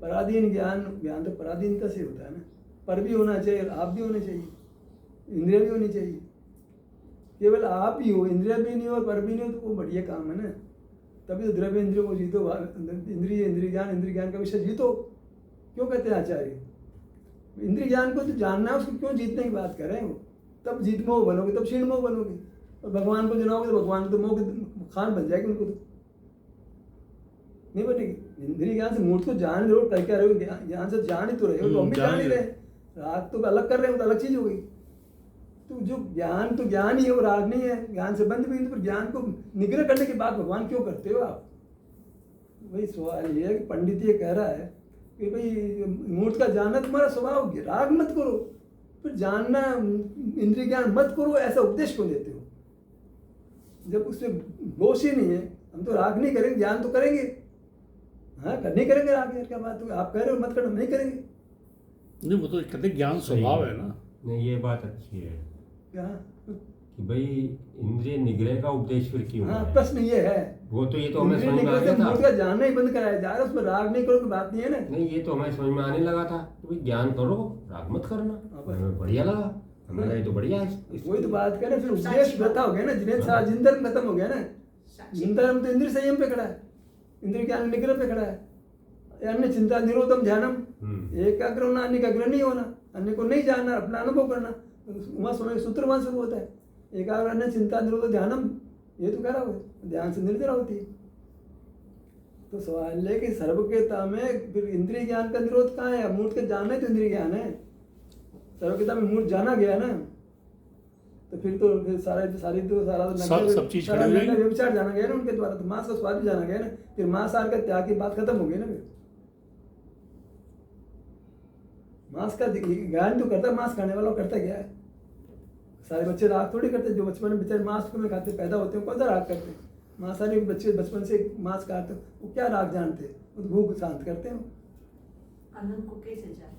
Speaker 2: पराधीन ज्ञान, ज्ञान तो पराधीनता से होता है ना, पर भी होना चाहिए, आप भी होने चाहिए, इंद्रिया भी होनी चाहिए। केवल आप ही हो, इंद्रिया भी नहीं हो और पर भी नहीं हो तो वो बढ़िया काम है ना। तभी तो द्रव्य इंद्रियों को जीतो, इंद्रिय ज्ञान का विषय जीतो। क्यों कहते हैं आचार्य? इंद्रिय ज्ञान को तो जानना है, उसको क्यों जीतने की बात कर रहे हैं वो? तब जीत मोह बनोगे, तब क्षीण मोह बनोगे। और भगवान को जनाओगे तो भगवान तो मोह खान बन जाएगी, उनको तो नहीं बनेगी। इंद्रिय ज्ञान से मूर्त को जान जरूर करके आ रहे हो, ज्ञान से जान ही तो रहे हो, तो हम भी जान ही रहे। राग तो अलग कर रहे हो तो अलग चीज हो गई। तो जो ज्ञान तो ज्ञान ही है, वो राग नहीं है। ज्ञान से बंद भी, पर ज्ञान को निग्रह करने की बात भगवान क्यों करते हो आप? वही सवाल ये है कि पंडित ये कह रहा है कि भाई मूर्त का जानना तुम्हारा स्वभाव, राग मत करो, फिर जानना इंद्रिय ज्ञान मत करो, ऐसा उपदेश क्यों देते हो? जब उसमें दोष ही नहीं है, हम तो राग नहीं करेंगे, ज्ञान तो करेंगे। हाँ, नहीं करेंगे राग, क्या बात है? आप कह रहे हो मत करना, नहीं करेंगे।
Speaker 5: नहीं, वो तो कहते ज्ञान स्वभाव है ना।
Speaker 4: नहीं, ये बात अच्छी है
Speaker 2: क्या
Speaker 4: कि भाई इंद्रिय निग्रह का उपदेश फिर क्यों
Speaker 2: हाँ,
Speaker 4: है?
Speaker 2: प्रश्न ये है।
Speaker 4: वो तो ये तो हमें
Speaker 2: इंद्रिय
Speaker 4: समझ में आ
Speaker 2: निग्रह से
Speaker 4: गया
Speaker 2: मूर्त का
Speaker 4: था।
Speaker 2: जानना ही बंद कराया जा रहा है, उसमें राग नहीं करो की बात नहीं है ना।
Speaker 4: नहीं, ये तो हमें समझ में आने लगा था कि भाई ज्ञान करो, राग मत करना। हमें बढ़िया लगा, हमें लगा ये तो बढ़िया है।
Speaker 2: वही तो बात करें, फिर उपदेश व्यथा हो गया ना, जिन्हें सारा जिंदर खत्म हो गया ना। जिंदर तो इंद्रिय संयम पे खड़ा है, इंद्रिय ज्ञान निग्रह पे खड़ा है। अन्य चिंता निरोधम ध्यानम, एकाग्र होना, अन्य का ग्रहण नहीं होना, अन्य को नहीं जानना, अपना अनुभव करना। उमा समय सूत्र वहां से होता है, एकाग्र अन्य चिंता निरोध ध्यानम, ये तो कह रहा हो, ध्यान से निर्जरा होती है। तो सवाल है कि सर्वज्ञता में फिर इंद्रिय ज्ञान का निरोध कहाँ है? मूर्त के जानना ही तो इंद्रिय ज्ञान है। सर्वज्ञता में मूर्त जाना गया ना, तो फिर सारा
Speaker 5: सब चीज
Speaker 2: व्यभिचार जाना गया ना उनके द्वारा, तो मांस का स्वाद भी जाना गया ना। फिर मांसाहार का त्याग की बात खत्म हो गई ना। फिर मांस का ज्ञान तो करता, मांस खाने वाला करता क्या है? सारे बच्चे राग थोड़ी करते, जो बचपन में बेचारे मांस को में खाते पैदा होते हैं, कौन सा राग करते हैं? मांसाहारी बच्चे बचपन से मांस खाते, वो क्या राग जानते हैं? वो तो भूख शांत करते हैं।
Speaker 1: अनंत को कैसे जाने?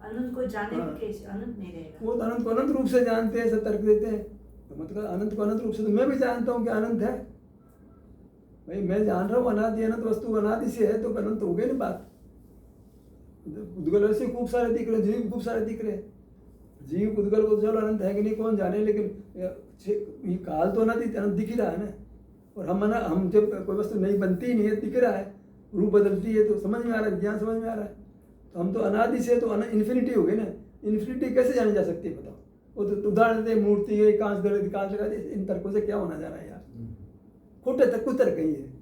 Speaker 1: अनंत को जाने भी कैसे? अनंत नहीं रहेगा।
Speaker 2: वो तो अनंत को अनंत रूप से जानते हैं, सब तर्क देते हैं। तो मतलब अनंत को अनंत रूप से तो मैं भी जानता हूँ कि अनंत है। भाई मैं जान रहा हूँ अनादि अनंत वस्तु अनादि से है, तो अनंत हो गई ना बात। उद्गल से खूब सारे दिख रहे, जीव खूब सारे दिख रहे। जीव उद्गल को चलो अनंत है कि नहीं कौन जाने, लेकिन ये काल तो अनंत दिख ही रहा है ना। और हम जब कोई वस्तु नहीं बनती ही नहीं है, दिख रहा है, रूप बदलती है, तो समझ में आ रहा है, विज्ञान समझ में आ रहा है। तो हम तो अनादि से तो इन्फिनिटी हो गई ना। इन्फिनिटी कैसे जानी जा सकती है बताओ? वो तो उदाहरण दे, मूर्ति है, कांच लगा दे, इन तर्कों से क्या होना जा रहा है यार? खोटे तक कुछ तर्क ही है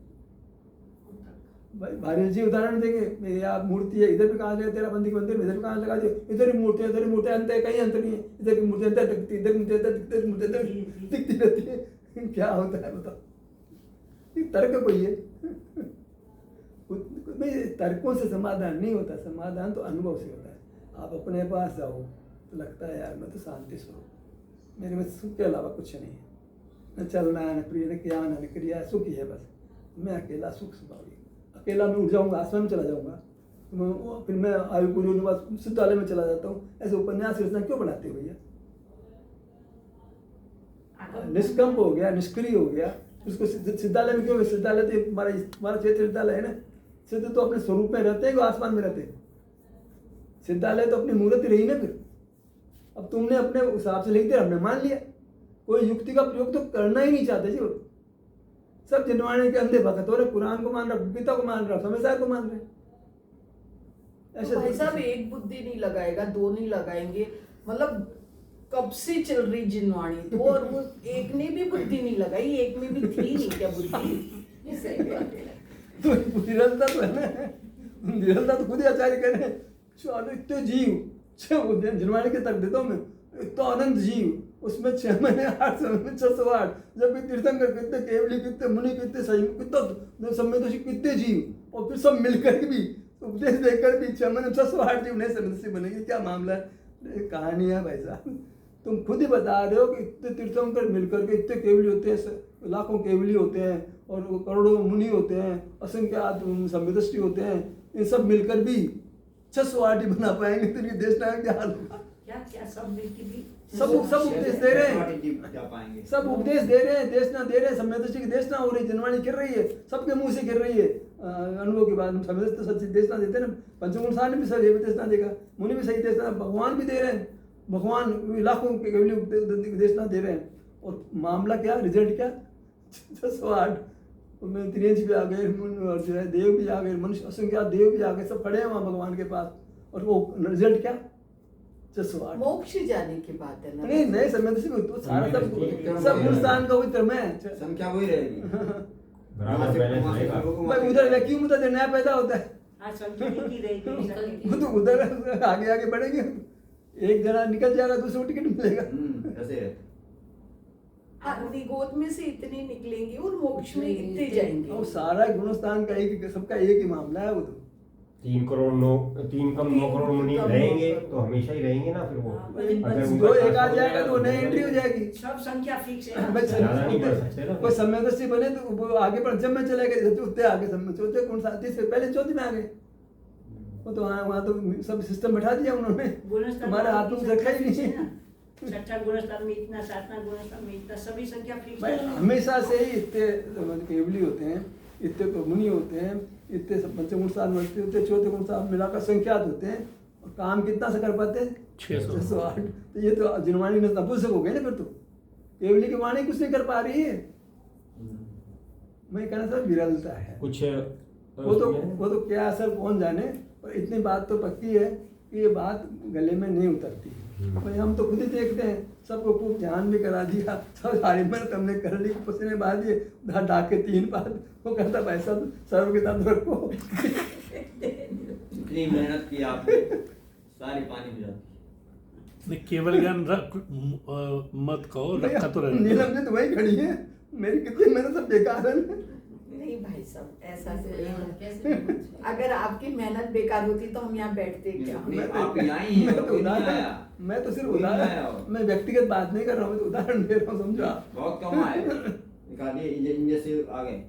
Speaker 2: भाई। भारी जी उदाहरण देंगे, या मूर्ति है, इधर भी कांच लगा, तेरा बंदी के मंदिर में इधर भी कांच लगा दे, इधर ही मूर्ति है, इधर ही मूर्ति, अंत है, कहीं अंत नहीं है। इधर की मूर्ति अंदर दिखती, इधर मूर्ति अंदर दिखती, मूर्ति अंदर दिखती रहती है। क्या होता है बताओ? तर्क कोई है? तर्कों से समाधान नहीं होता, समाधान तो अनुभव से होता है। आप अपने पास जाओ तो लगता है यार मैं तो शांति स्वरूप, मेरे में सुख के अलावा कुछ नहीं है, न चलना है, न प्रिय, न ज्ञान, न क्रिया, सुख ही है बस। मैं अकेला सुख स्वभावी, अकेला मैं उठ जाऊंगा, आश्रम में चला जाऊंगा, तो फिर मैं आयु कुल सिद्धालय में चला जाता हूँ। ऐसे उपन्यास रचना क्यों बनाते हो भैया? निष्कंप हो गया, निष्क्रिय हो गया, उसको सिद्धालय में क्यों? सिद्धालय तो हमारा क्षेत्र विद्यालय है ना। सिद्ध तो अपने स्वरूप में रहते हैं कि आसमान में रहते हैं? सिद्धालय तो अपनी मूर्ति रही ना। फिर अब तुमने अपने हिसाब से लिख दिया, हमने मान लिया। कोई युक्ति का प्रयोग तो करना ही नहीं चाहते जी। सब जिनवाने के अंधे भक्त हो रहे, कुरान को मान रहा, गीता को मान रहा, समय को मान रहे।
Speaker 7: ऐसे तो भाई साहब एक बुद्धि नहीं लगाएगा, दो नहीं लगाएंगे, मतलब कब से चल रही जिनवाणी तो, और वो एक ने भी बुद्धि नहीं लगाई, एक में भी थी नहीं क्या बुद्धि? सही बात है।
Speaker 2: तो निरंता तो है ना, निरंता तो खुद ही आचार्य कह रहे हैं। चलो इतने जीव, जिनवाणी के तक देता हूँ मैं, इतना अनंत जीव, उसमें 6 महीने 8 समय में 608, जब भी तीर्थंकर कितने, केवली कितने, मुनि कितने, सही कितना सम्मेदोषी कितने जीव, और फिर सब मिलकर भी उपदेश देकर भी 6 महीने 608 जीव नए सदस्य बनेंगे। क्या मामला है? कहानी है भाई साहब। तुम खुद ही बता रहे हो कि इतने तीर्थंकर मिलकर के इतने केवली होते हैं, लाखों केवली होते हैं और करोड़ों मुनि होते हैं, असंख्यात संवेदृष्टि होते हैं, ये सब मिलकर भी 608 ही बना पाएंगे तो ये देश का क्या हाल होगा?
Speaker 1: क्या क्या सब मिलके भी
Speaker 2: सब उपदेश दे रहे हैं,
Speaker 3: क्या पाएंगे?
Speaker 2: सब उपदेश दे रहे हैं, देश ना दे रहे हैं, संवेदृष्टि की देश ना हो रही, जनवाणी गिर रही है, सबके मुंह से गिर रही है। अनुभव की बात, संवेदृष्टि तो सच्ची देश ना देते ना, पंचमूल साहब ने भी सही उपदेश ना देगा, मुनि भी सही देश ना, भगवान भी दे रहे हैं, भगवान लाखों के केवली उपदेश ना दे रहे हैं। और मामला क्या, रिजल्ट क्या, 608 में त्रियंश भी आ गए और जो है देव भी आ गए, मनुष्य असंख्यात देव भी आ गए, सब खड़े हैं वहाँ भगवान के पास, और वो रिजल्ट क्या, 608।
Speaker 7: मोक्ष जाने की बात है ना।
Speaker 2: नहीं नहीं, संवेदनशील में तो सारा सब गुणस्थान का वही क्रम है।
Speaker 3: संख्या वही रहेगी।
Speaker 4: बराबर बैलेंस रहेगा।
Speaker 2: भाई उधर वैक्यूम होता है, नया पैदा होता है,
Speaker 1: आज संख्या की रहेगी।
Speaker 2: वो तो उधर आगे आगे बढ़ेंगे, एक जना निकल जाएगा दूसरे को टिकट मिलेगा।
Speaker 3: ऐसे रहता है।
Speaker 7: अग्निगोद में से इतने निकलेंगे और मोक्ष में इतने जाएंगे।
Speaker 2: और सारा गुणस्थान का एक, सबका एक ही मामला है वो तो।
Speaker 4: 3 कम 9 करोड़ मुनि रहेंगे तो हमेशा ही रहेंगे ना फिर वो। अगर
Speaker 2: जो एक आ जाएगा तो वो नई एंट्री हो जाएगी।
Speaker 1: सब संख्या फिक्स है।
Speaker 2: भाई
Speaker 4: ज्यादा नहीं बढ़ सकते ना।
Speaker 2: कोई संवेदनशील बने तो वो आगे बढ़, जब मैं चले गए उतने आगे, चौथे कौन सा, तीसरे पहले चौथे में आ गए। वो तो वहाँ तो सब सिस्टम बैठा दिया उन्होंने, तुम्हारे हाथ में रखा ही नहीं है।
Speaker 1: छठा गुणस्थान में इतना, सातवां गुणस्थान में इतना, सभी संख्या फिक्स
Speaker 2: भाई
Speaker 1: है।
Speaker 2: हमेशा से ही इतने केवली होते हैं, इतने मुनि होते हैं, इतने पंचम गुणस्थान होते हैं, इतने चौथे गुणस्थान मिलाकर संख्यात होते हैं, और काम कितना से कर पाते हैं, 608। तो ये तो जिनवाणी में नपुंसक हो गए ना फिर तो, केवली की वाणी कुछ नहीं कर पा रही है। मैं कहना था विरलता है
Speaker 4: कुछ
Speaker 2: वो तो क्या असर कौन जाने, पर इतनी बात तो पक्की है कि ये बात गले में नहीं उतरती। भाई हम तो खुद ही देखते हैं, सबको खूब ध्यान भी करा दिया, सब सारी मेहनत हमने कर ली, पसीने बहा दिए, डाक के 3 बार, वो कहता भाई साहब सर्व के साथ रखो।
Speaker 3: इतनी मेहनत की आपने, सारी पानी हो जाती।
Speaker 5: नहीं, केवल ज्ञान मत कहो, रखा तो रहने दो।
Speaker 2: नीलम जी तो वही खड़ी है, मेरी कितनी मेहनत सब बेकार है।
Speaker 7: नहीं भाई साहब, ऐसा नहीं। अगर आपकी मेहनत बेकार होती तो हम यहाँ बैठते क्या?
Speaker 3: आप यहाँ ही हैं, कोई नहीं आया।
Speaker 2: मैं तो सिर्फ
Speaker 3: कोई नहीं
Speaker 2: उदाहरण,
Speaker 3: आया।
Speaker 2: मैं व्यक्तिगत बात नहीं कर रहा हूँ, मैं तो उदाहरण दे रहा हूँ, समझो आप।
Speaker 3: बहुत कम आए, निकालिए इंडिया से आ गए।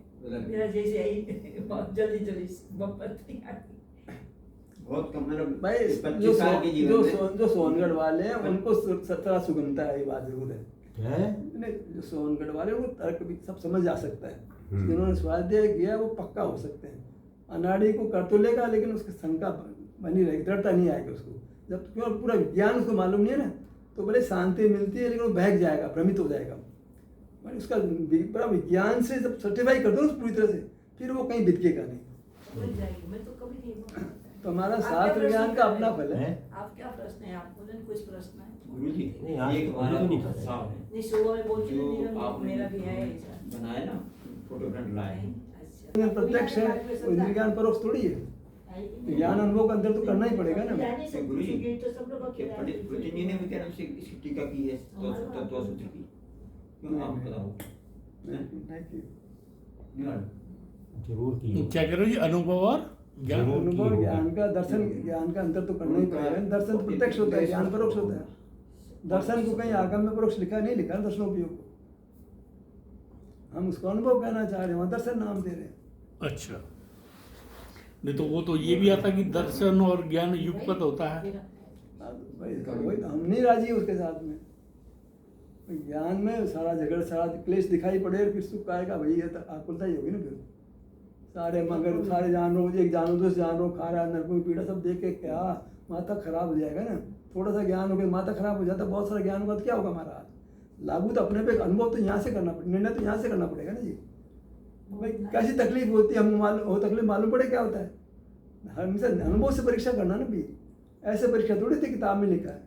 Speaker 1: मेरा जैसे आई बहुत जल्दी वापस नहीं आई।
Speaker 3: बहुत कम, मतलब
Speaker 2: भाई
Speaker 3: 25 साल के जीवन में
Speaker 2: जो सोनगढ़ वाले हैं उनको सत्रह सुगमता है, ये बात जरूर है।
Speaker 4: है?
Speaker 2: नहीं, जो सोनगढ़ वाले उनको तर्क भी सब समझ आ सकता है, जिन्होंने स्वाध्याय किया वो पक्का हो सकते हैं। अनाड़ी को कर तो लेगा लेकिन उसकी शंका बनी रहेगी, दृढ़ता नहीं आएगी उसको, जब क्यों पूरा ज्ञान उसको मालूम नहीं है ना, तो भले शांति मिलती है लेकिन वो बहक जाएगा, भ्रमित हो जाएगा। उसका पूरा विज्ञान से जब सर्टिफाई कर दो पूरी तरह से, फिर वो कहीं बितकेगा नहीं।
Speaker 1: समझ जाएगी, मैं तो कभी नहीं बोलता।
Speaker 2: तो हमारा शास्त्र ज्ञान का अपना फल है।
Speaker 1: आप क्या प्रश्न है, आप बोले कुछ प्रश्न है?
Speaker 3: गुरुजी,
Speaker 4: नहीं, आज
Speaker 3: एक
Speaker 4: तो
Speaker 3: हमारा
Speaker 4: नहीं
Speaker 3: नहीं साहब है,
Speaker 1: नहीं सुबह में बोलती
Speaker 3: जो
Speaker 1: थी,
Speaker 3: आपने
Speaker 1: मेरा भी है ऐसा।
Speaker 3: बनाया ना, फोटो फ्रंट लाए हैं।
Speaker 1: अच्छा।
Speaker 2: प्रत्यक्ष है, वो इंद्रिय ज्ञान परोक्ष थोड़ी है। ज्ञान अनुभव का अंतर तो करना ही पड़ेगा ना।
Speaker 3: गुरुजी,
Speaker 1: तो सब लोग
Speaker 3: कि पंडित जी ने भी क्या नाम से इसकी टीका की है, तत्व सूत्र की, क्यों आप बताओ?
Speaker 4: जरूर की।
Speaker 5: क्या कह रहे हो जी, अनुभव और ज्ञान?
Speaker 4: जरूर की
Speaker 2: अनुभव
Speaker 4: होगी।
Speaker 2: ज्ञान का, दर्शन ज्ञान का अंतर तो करना ही पड़ेगा। दर्शन तो प्रत्यक्ष होता है, ज्ञान परोक्ष होता है। दर्शन को कहीं आगम में परोक्ष लिखा नहीं, लिखा दर्शनोपयोग को, हम उसको अनुभव कहना चाह रहे हैं, वहाँ दर्शन नाम दे रहे हैं।
Speaker 5: अच्छा, नहीं तो वो तो ये भी आता कि दर्शन और ज्ञान युगपत होता है।
Speaker 2: वही तो हम नहीं राजी उसके साथ में। ज्ञान में सारा झगड़, सारा क्लेश दिखाई पड़े, फिर सुख आएगा, वही है तो आकुलता ही होगी ना फिर। सारे मगर सारे जानवरों, एक जानवर दूसरे जानवरों खा रहा है, नरकों की पीड़ा सब देख के क्या माथा खराब हो जाएगा ना। थोड़ा सा ज्ञान हो गया माथा खराब हो जाता, बहुत सारा ज्ञान होगा तो क्या होगा हमारा हाथ लागू तो अपने पे, अनुभव तो यहाँ से करना पड़ेगा, निर्णय तो यहाँ से करना पड़ेगा ना जी। भाई कैसी तकलीफ होती है, हम वो तकलीफ मालूम पड़े क्या होता है, हमेशा अनुभव से परीक्षा करना ना भी। ऐसे परीक्षा थोड़ी थी किताब में लिखा है।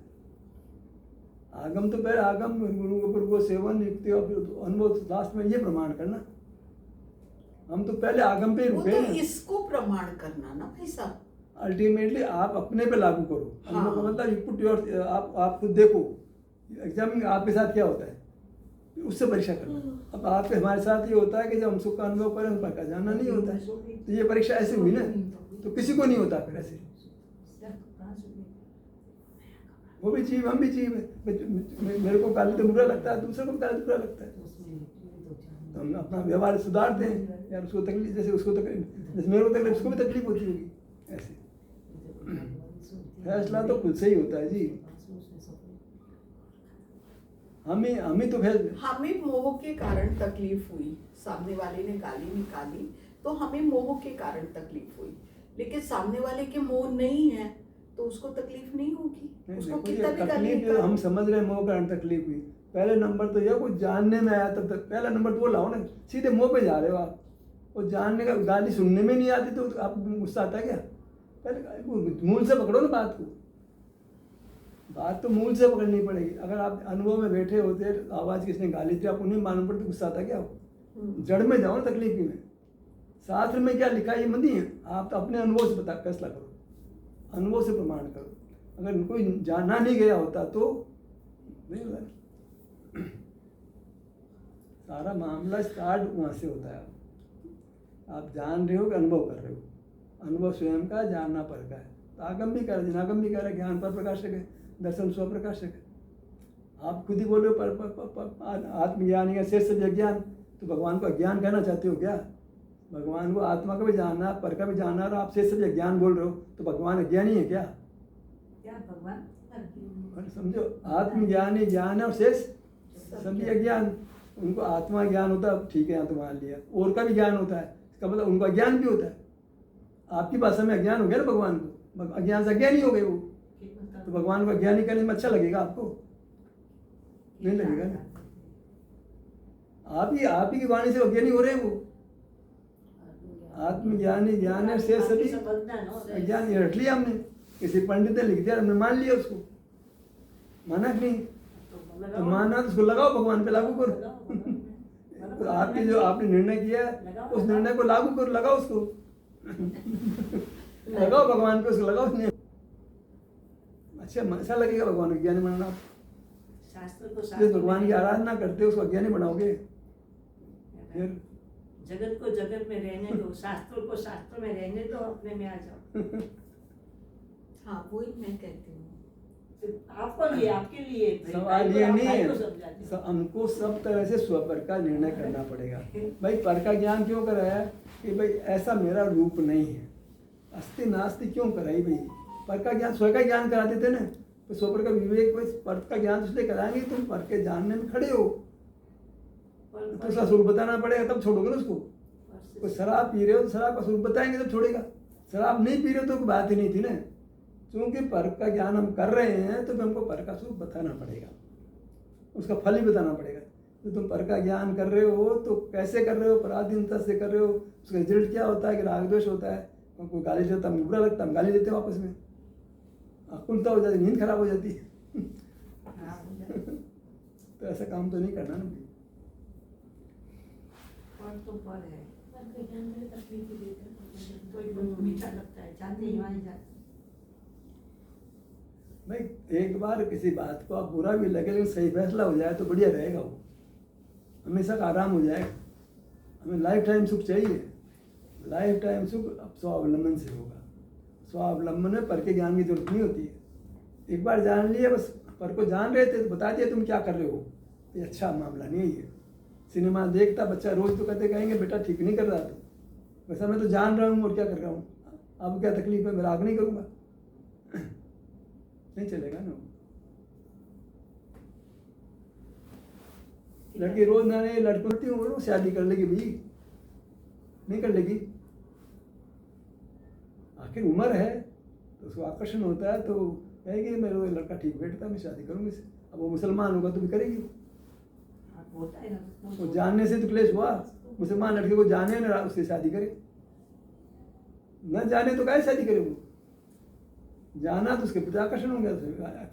Speaker 2: आगम तो पहले आगम, गुरु को सेवन युक्ति और फिर अनुभव लास्ट में ये प्रमाण करना। हम तो पहले आगम पे
Speaker 7: वो
Speaker 2: रुके
Speaker 7: तो
Speaker 2: ना।
Speaker 7: इसको प्रमाण करना ना भाई साहब।
Speaker 2: अल्टीमेटली आप अपने पे लागू करो।
Speaker 7: हाँ।
Speaker 2: अनुभव का मतलब यू पुट योर, आप खुद देखो एग्जामिन आपके साथ क्या होता है, उससे परीक्षा करना। अब आपके हमारे साथ ये होता है कि जब हम सुख का अनुभव करें उस पर का जानना नहीं होता है, तो ये परीक्षा ऐसे हुई ना, तो किसी को नहीं होता फिर ऐसे। वो भी जीव, हम भी जीव है। मेरे को काले तो बुरा लगता है, दूसरे को काले तो बुरा लगता है। तो हम अपना व्यवहार सुधारते हैं। यार उसको तकलीफ, जैसे उसको तकलीफ, जैसे मेरे को तकलीफ, उसको भी तकलीफ होती होगी। ऐसे फैसला तो खुद से ही होता है जी। हमें तो
Speaker 7: हमें मोह के कारण तकलीफ हुई, सामने वाले ने गाली निकाली तो हमें मोह के कारण तकलीफ हुई, लेकिन सामने वाले के मोह नहीं है तो उसको तकलीफ नहीं होगी। उसको कितना भी गाली
Speaker 2: तकलीफ
Speaker 7: निकालो।
Speaker 2: हम समझ रहे हैं मोह कारण तकलीफ हुई। पहले नंबर तो यह कुछ जानने में आया, तब तक पहला नंबर तो वो लाओ ना, सीधे मुंह पे जा रहे हो आप। वो जानने का, गाली सुनने में नहीं आती तो आप गुस्सा आता है क्या? पहले मूल से पकड़ो ना बात को। बात तो मूल से पकड़नी पड़ेगी। अगर आप अनुभव में बैठे होते, आवाज किसने गाली थी, आप उन्हें मालूम पड़ते, गुस्सा आता क्या? जड़ में जाओ ना तकलीफ में। शास्त्र में क्या लिखा है ये मत है, आप तो अपने अनुभव से बता फैसला करो, अनुभव से प्रमाण करो। अगर कोई जाना नहीं गया होता तो नहीं होता। सारा मामला स्टार्ट वहाँ से होता है। आप जान रहे हो कि अनुभव कर रहे हो? अनुभव स्वयं का, जानना पर का है। तो आगम भी कर, जिनागम भी कर रहे, ज्ञान पर प्रकाशक है, दर्शन स्व प्रकाशक है। आप खुद ही बोल रहे हो आत्मज्ञान या शेष ज्ञान, तो भगवान को अज्ञान कहना चाहते हो क्या? भगवान को आत्मा का भी जानना, पर का भी जानना, और आप शेष ज्ञान बोल रहे हो, तो भगवान अज्ञानी है क्या?
Speaker 1: भगवान
Speaker 2: समझो, आत्मज्ञानी ज्ञान है और शेष सभी अज्ञान। उनको आत्मा ज्ञान होता है, ठीक है, यहाँ तो मान लिया। और का भी ज्ञान होता है, इसका मतलब उनको अज्ञान भी होता है। आपकी भाषा में अज्ञान हो गया ना भगवान को, अज्ञान से अज्ञानी हो गए वो, तो भगवान को अज्ञानी करने में अच्छा लगेगा आपको? नहीं लगेगा ना। आप ही की वाणी से अज्ञानी हो रहे हैं वो। आत्मज्ञानी ज्ञान है, शेष सभी अज्ञान। ये रट लिया हमने, किसी पंडित ने लिख दिया, हमने मान लिया उसको, माना कि नहीं? तो माना तो उसको लगाओ, भगवान पे लागू करो। तो आपने जो आपने निर्णय किया उस निर्णय को लागू करो, लगाओ उसको। लगाओ भगवान पे, उसको लगाओ। अच्छा, ऐसा लगेगा भगवान को ज्ञानी मानना। जो भगवान की आराधना करते हो उसको अज्ञानी बनाओगे। फिर
Speaker 1: जगत को जगत में रहने दो, शास्त्रों को शास्त्र में रहने दो, अपने में आ जाओ।
Speaker 6: हाँ, वही मैं कहती हूँ।
Speaker 1: आपको लिए, आपके लिए
Speaker 2: सवाल ये नहीं है,
Speaker 1: है,
Speaker 2: हमको सब तरह से स्वपर का निर्णय करना पड़ेगा। भाई पर का ज्ञान क्यों कराया कि भाई ऐसा मेरा रूप नहीं है, अस्ति नास्ति क्यों कराई? भाई पर का ज्ञान, स्व का ज्ञान कराते थे ना, तो स्वपर का विवेक, पर का ज्ञान इसलिए कराएंगे तुम पर के जानने में खड़े हो, तो उसका स्वरूप बताना पड़ेगा, तब छोड़ोगे ना उसको। कोई शराब पी रहे हो तो शराब का स्वरूप बताएंगे तब छोड़ेगा। शराब नहीं पी रहे हो तो कोई बात ही नहीं थी ना। क्योंकि पर का ज्ञान हम कर रहे हैं तो हमको पर का स्वरूप बताना पड़ेगा, उसका फल ही बताना पड़ेगा। तो तुम पर का ज्ञान कर रहे हो तो कैसे कर रहे हो? पराधीनता से कर रहे हो। उसका रिजल्ट क्या होता है कि राग द्वेष होता है। कोई गाली देता है, बुरा लगता है, हम गाली देते हैं वापस में, आकुलता हो जाती है, नींद खराब हो जाती है। तो ऐसा काम तो नहीं करना ना।
Speaker 1: तो पर है, कोई मीठा लगता है, जानते ही माने जाते।
Speaker 2: भाई एक बार किसी बात को आप बुरा भी लगे लेकिन सही फैसला हो जाए तो बढ़िया रहेगा, वो हमेशा का आराम हो जाएगा। हमें लाइफ टाइम सुख चाहिए। लाइफ टाइम सुख अब स्वावलंबन से होगा। स्वावलंबन में पर के ज्ञान की जरूरत नहीं होती है। एक बार जान लिया, बस पर को जान रहे थे तो बता दिया तुम क्या कर रहे हो, ये अच्छा मामला नहीं है। ये सिनेमा देखता बच्चा रोज तो कहते कहेंगे बेटा ठीक नहीं कर रहा, तो वैसा मैं तो जान रहा हूँ और क्या कर रहा हूँ, अब क्या तकलीफ है, मैं राग नहीं करूँगा, नहीं चलेगा ना। लड़की रोज ना नहीं लड़की हूँ, शादी कर लेगी भाई, नहीं कर लेगी। आखिर उम्र है तो उसको आकर्षण होता है, तो कहेगी मेरा लड़का ठीक बैठता है, मैं शादी करूँगी इससे। अब वो मुसलमान होगा तो भी करेगी।
Speaker 1: होता है ना,
Speaker 2: वो जानने से तो क्लेश हुआ। मुसलमान लड़के को जाने ना उससे शादी करे, न जाने तो क्या शादी करे। वो जाना तो उसके प्रति आकर्षण हो गया,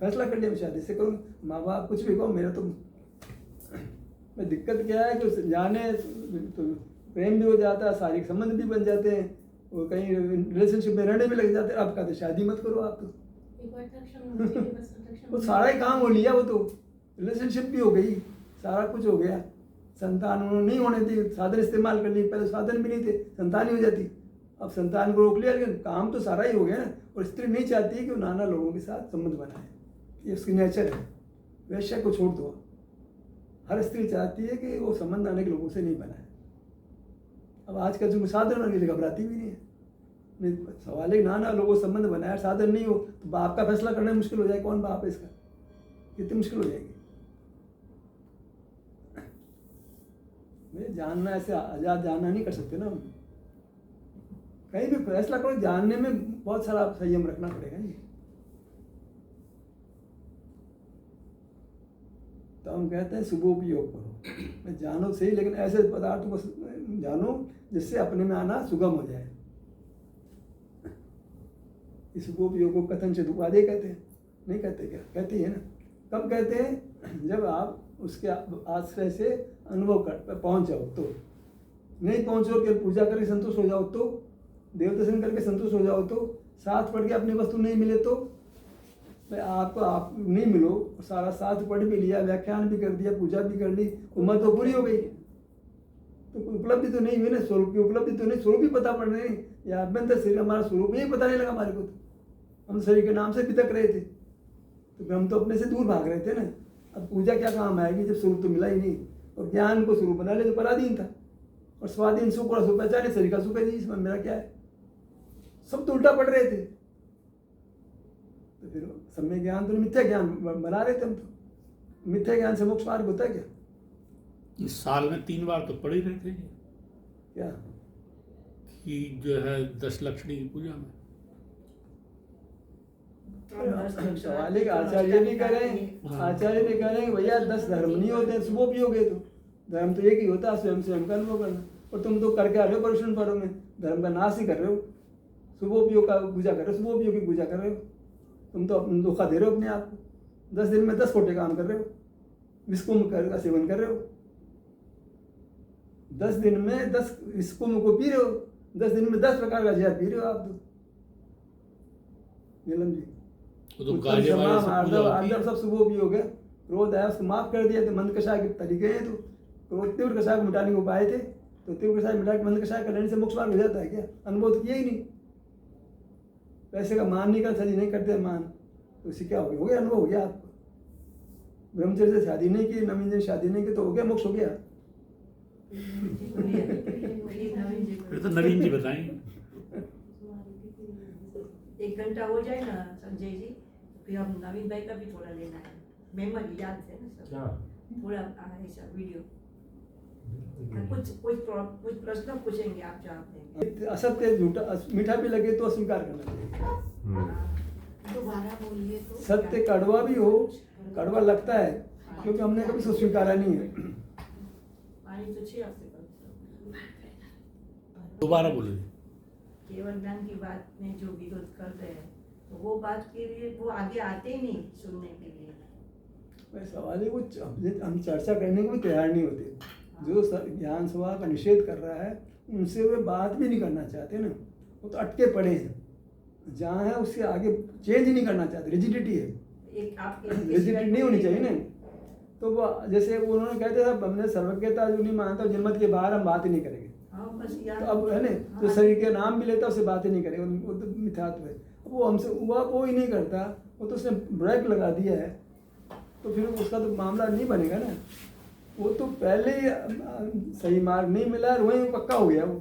Speaker 2: फैसला कर लिया मैं शादी से करूँगा। माँ बाप कुछ भी कहो, मेरा तो मैं दिक्कत क्या है कि जाने तो प्रेम भी हो जाता है, शारीरिक संबंध भी बन जाते हैं, और कहीं रिलेशनशिप में रहने भी लग जाते हैं। अब कहते शादी मत करो आप, तो वो सारा ही काम हो लिया, वो तो रिलेशनशिप भी हो गई, सारा कुछ हो गया। संतान उन्होंने नहीं होने दी, साधन इस्तेमाल कर ली, पहले साधन भी नहीं थे, संतान ही हो जाती। अब संतान को रोक लिया, लेकिन काम तो सारा ही हो गया ना। और स्त्री नहीं चाहती कि वो नाना लोगों के साथ संबंध बनाए, ये उसकी नेचर है। वैश्य को छोड़ दो, हर स्त्री चाहती है कि वो संबंध अनेक लोगों से नहीं बनाए। अब आज का जो साधन होने के लिए घबराती भी नहीं है। नहीं, सवाल है ना लोगों से संबंध बनाया, साधन नहीं हो तो बाप का फैसला करना मुश्किल हो जाए। कौन बाप है इसका, कितनी मुश्किल हो जाएगी। जानना ऐसे आजाद जानना नहीं कर सकते ना हम। कहीं भी फैसला करो, जानने में बहुत सारा संयम रखना पड़ेगा। ये तो हम कहते हैं शुभोपयोग करो। जानो सही, लेकिन ऐसे पदार्थों को जानो जिससे अपने में आना सुगम हो जाए। इस शुभोपयोग को कथन से उपाधि कहते हैं, नहीं कहते क्या? कहती है ना। कब कहते हैं? जब आप उसके आश्रय से अनुभव कर पहुंच जाओ तो। नहीं पहुंचो, केवल पूजा करके संतुष्ट हो जाओ तो, देव दर्शन करके संतुष्ट हो जाओ तो, साथ पढ़ के अपनी वस्तु नहीं मिले तो, आपको आप नहीं मिलो, सारा साथ पढ़ भी लिया, व्याख्यान भी कर दिया, पूजा भी कर ली, उम्र तो पूरी हो गई, तो उपलब्धि तो नहीं हुई ना, स्वरूप की उपलब्धि तो नहीं, स्वरूप ही पता पड़ रहे हैं। या अभ्यंतर शरीर हमारा स्वरूप ही पता नहीं लगा हमारे को। तो हम शरीर के नाम से बितक रहे थे, तो हम तो अपने से दूर भाग रहे थे ना। अब पूजा क्या काम आएगी जब स्वरूप तो मिला ही नहीं। और ज्ञान को स्वरूप बना ले तो पराधीन था, और स्वाधीन सुख और सुख पहचाने शरीर का सुख है जी, इसमें मेरा क्या है। सब तो उल्टा पड़ रहे थे। तो फिर सम्यक ज्ञान तो मिथ्या ज्ञान बना रहे थे हम। तो मिथ्या ज्ञान से मोक्ष मार्ग होता है क्या?
Speaker 5: इस साल में 3 बार तो पढ़ ही रहे थे
Speaker 2: क्या
Speaker 5: कि जो है 10 लक्षणी की पूजा में।
Speaker 2: सवाल आचार्य भी करें, आचार्य भी करें भैया 10 धर्म नहीं होते, शुभोपयोग है। तो धर्म तो एक ही होता है, स्वयं का अनुभव करना। और तुम तो करके आ रहे हो परुषण पर्व में, धर्म का नाश ही कर रहे हो। शुभोपयोग का पूजा कर रहे हो, शुभोपयोग की पूजा कर रहे हो। तुम तो धोखा दे रहे हो अपने आप को। 10 दिन में 10 खोटे काम कर रहे हो, विस्कुंभ का सेवन कर रहे हो। 10 दिन में 10 विस्कुंभ को पी रहे हो, 10 दिन में 10 प्रकार का जहर पी रहे हो आप। तो नीलम जी सब शुभोपयोग है। क्रोध है उसको माफ कर दिया, तो मंद कषाय के तरीके हैं। तो क्रोध तीव्र कषाय को मिटाने के उपाय थे, तो तीव्र कषाय मिटा के मंद कषाय करने से मोक्ष मार्ग हो जाता है क्या? अनुभव तो किया ही नहीं। पैसे का मान नहीं कर, सजी नहीं करते मान, तो इससे क्या हो गया? अनुभव हो गया आपको। ब्रह्मचर्य से शादी नहीं की, नवीन से शादी नहीं की, तो हो गया मोक्ष हो गया।
Speaker 5: फिर तो नवीन जी बताएंगे।
Speaker 1: 1 घंटा हो जाए ना संजय जी, फिर हम नवीन भाई का भी थोड़ा लेना है। मेमोरी याद है ना सब,
Speaker 4: क्या
Speaker 1: थोड़ा ऐसा वीडियो। कुछ प्रश्न पूछेंगे, आप जवाब देंगे।
Speaker 2: असत्य झूठा मीठा भी लगे तो अस्वीकार करना चाहिए।
Speaker 6: दोबारा बोलिए तो।
Speaker 2: सत्य कड़वा भी हो, कड़वा लगता है क्योंकि हमने कभी उसको स्वीकारा नहीं है।
Speaker 1: पानी तो 6 हफ्ते का।
Speaker 5: दोबारा बोलिए।
Speaker 1: केवल ज्ञान की बात में जो विरोध कर रहे हैं, तो वो बात के लिए वो आगे आते ही नहीं सुनने के लिए।
Speaker 2: सवाल है वो हम चर्चा करने को भी तैयार नहीं होते। जो ज्ञान सभा का निषेध कर रहा है उनसे वे बात भी नहीं करना चाहते ना, वो तो अटके पड़े हैं जहाँ है, उससे आगे चेंज नहीं करना चाहते। रिजिडिटी है, रिजिडिटी नहीं होनी चाहिए ना। तो वो जैसे उन्होंने कहते थे हमने सर्वज्ञता जो नहीं मानता जनमत के बाहर हम बात ही नहीं करेंगे। तो अब है ना, जो शरीर के नाम भी लेता है उससे बात ही नहीं करेगा, वो तो मिथ्यात्व है। वो हमसे हुआ कोई नहीं करता, वो तो उसने ब्रेक लगा दिया है, तो फिर उसका तो मामला नहीं बनेगा ना। वो तो पहले ही सही मार्ग नहीं मिला, वहीं पक्का हो गया वो।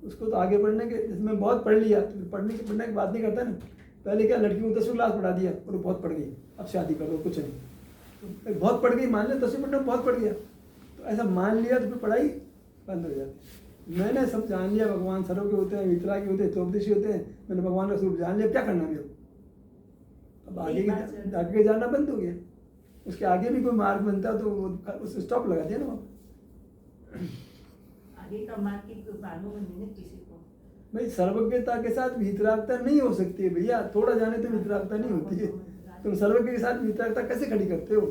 Speaker 2: उसको तो आगे बढ़ने के, जिसमें बहुत पढ़ लिया, तो पढ़ने की बात नहीं करता ना। पहले क्या लड़की को 10वीं क्लास पढ़ा दिया और वो बहुत पढ़ गई, अब शादी कर दो, कुछ नहीं। तो बहुत पढ़ गई मान लिया, 10वीं पढ़ने में बहुत पढ़ गया, तो ऐसा मान लिया तो फिर पढ़ाई बंद हो जाती। मैंने सब जान लिया, भगवान सर्व के होते हैं, वितरा के होते हैं, चौपदेशी होते हैं, मैंने भगवान का स्वरूप जान लिया, क्या करना मेरे को? अब आगे जाना बंद हो गया। उसके आगे भी कोई मार्ग बनता तो उसे स्टॉप लगा दिया ना वहाँ।
Speaker 1: आगे का मार्ग की कोई मालूम नहीं ना किसी को।
Speaker 2: भाई सर्वज्ञता के साथ वितरागता नहीं हो सकती है भैया, थोड़ा जाने तो वितरागता नहीं होती है। तुम सर्वज्ञ के साथ वितरागता कैसे खड़ी करते हो?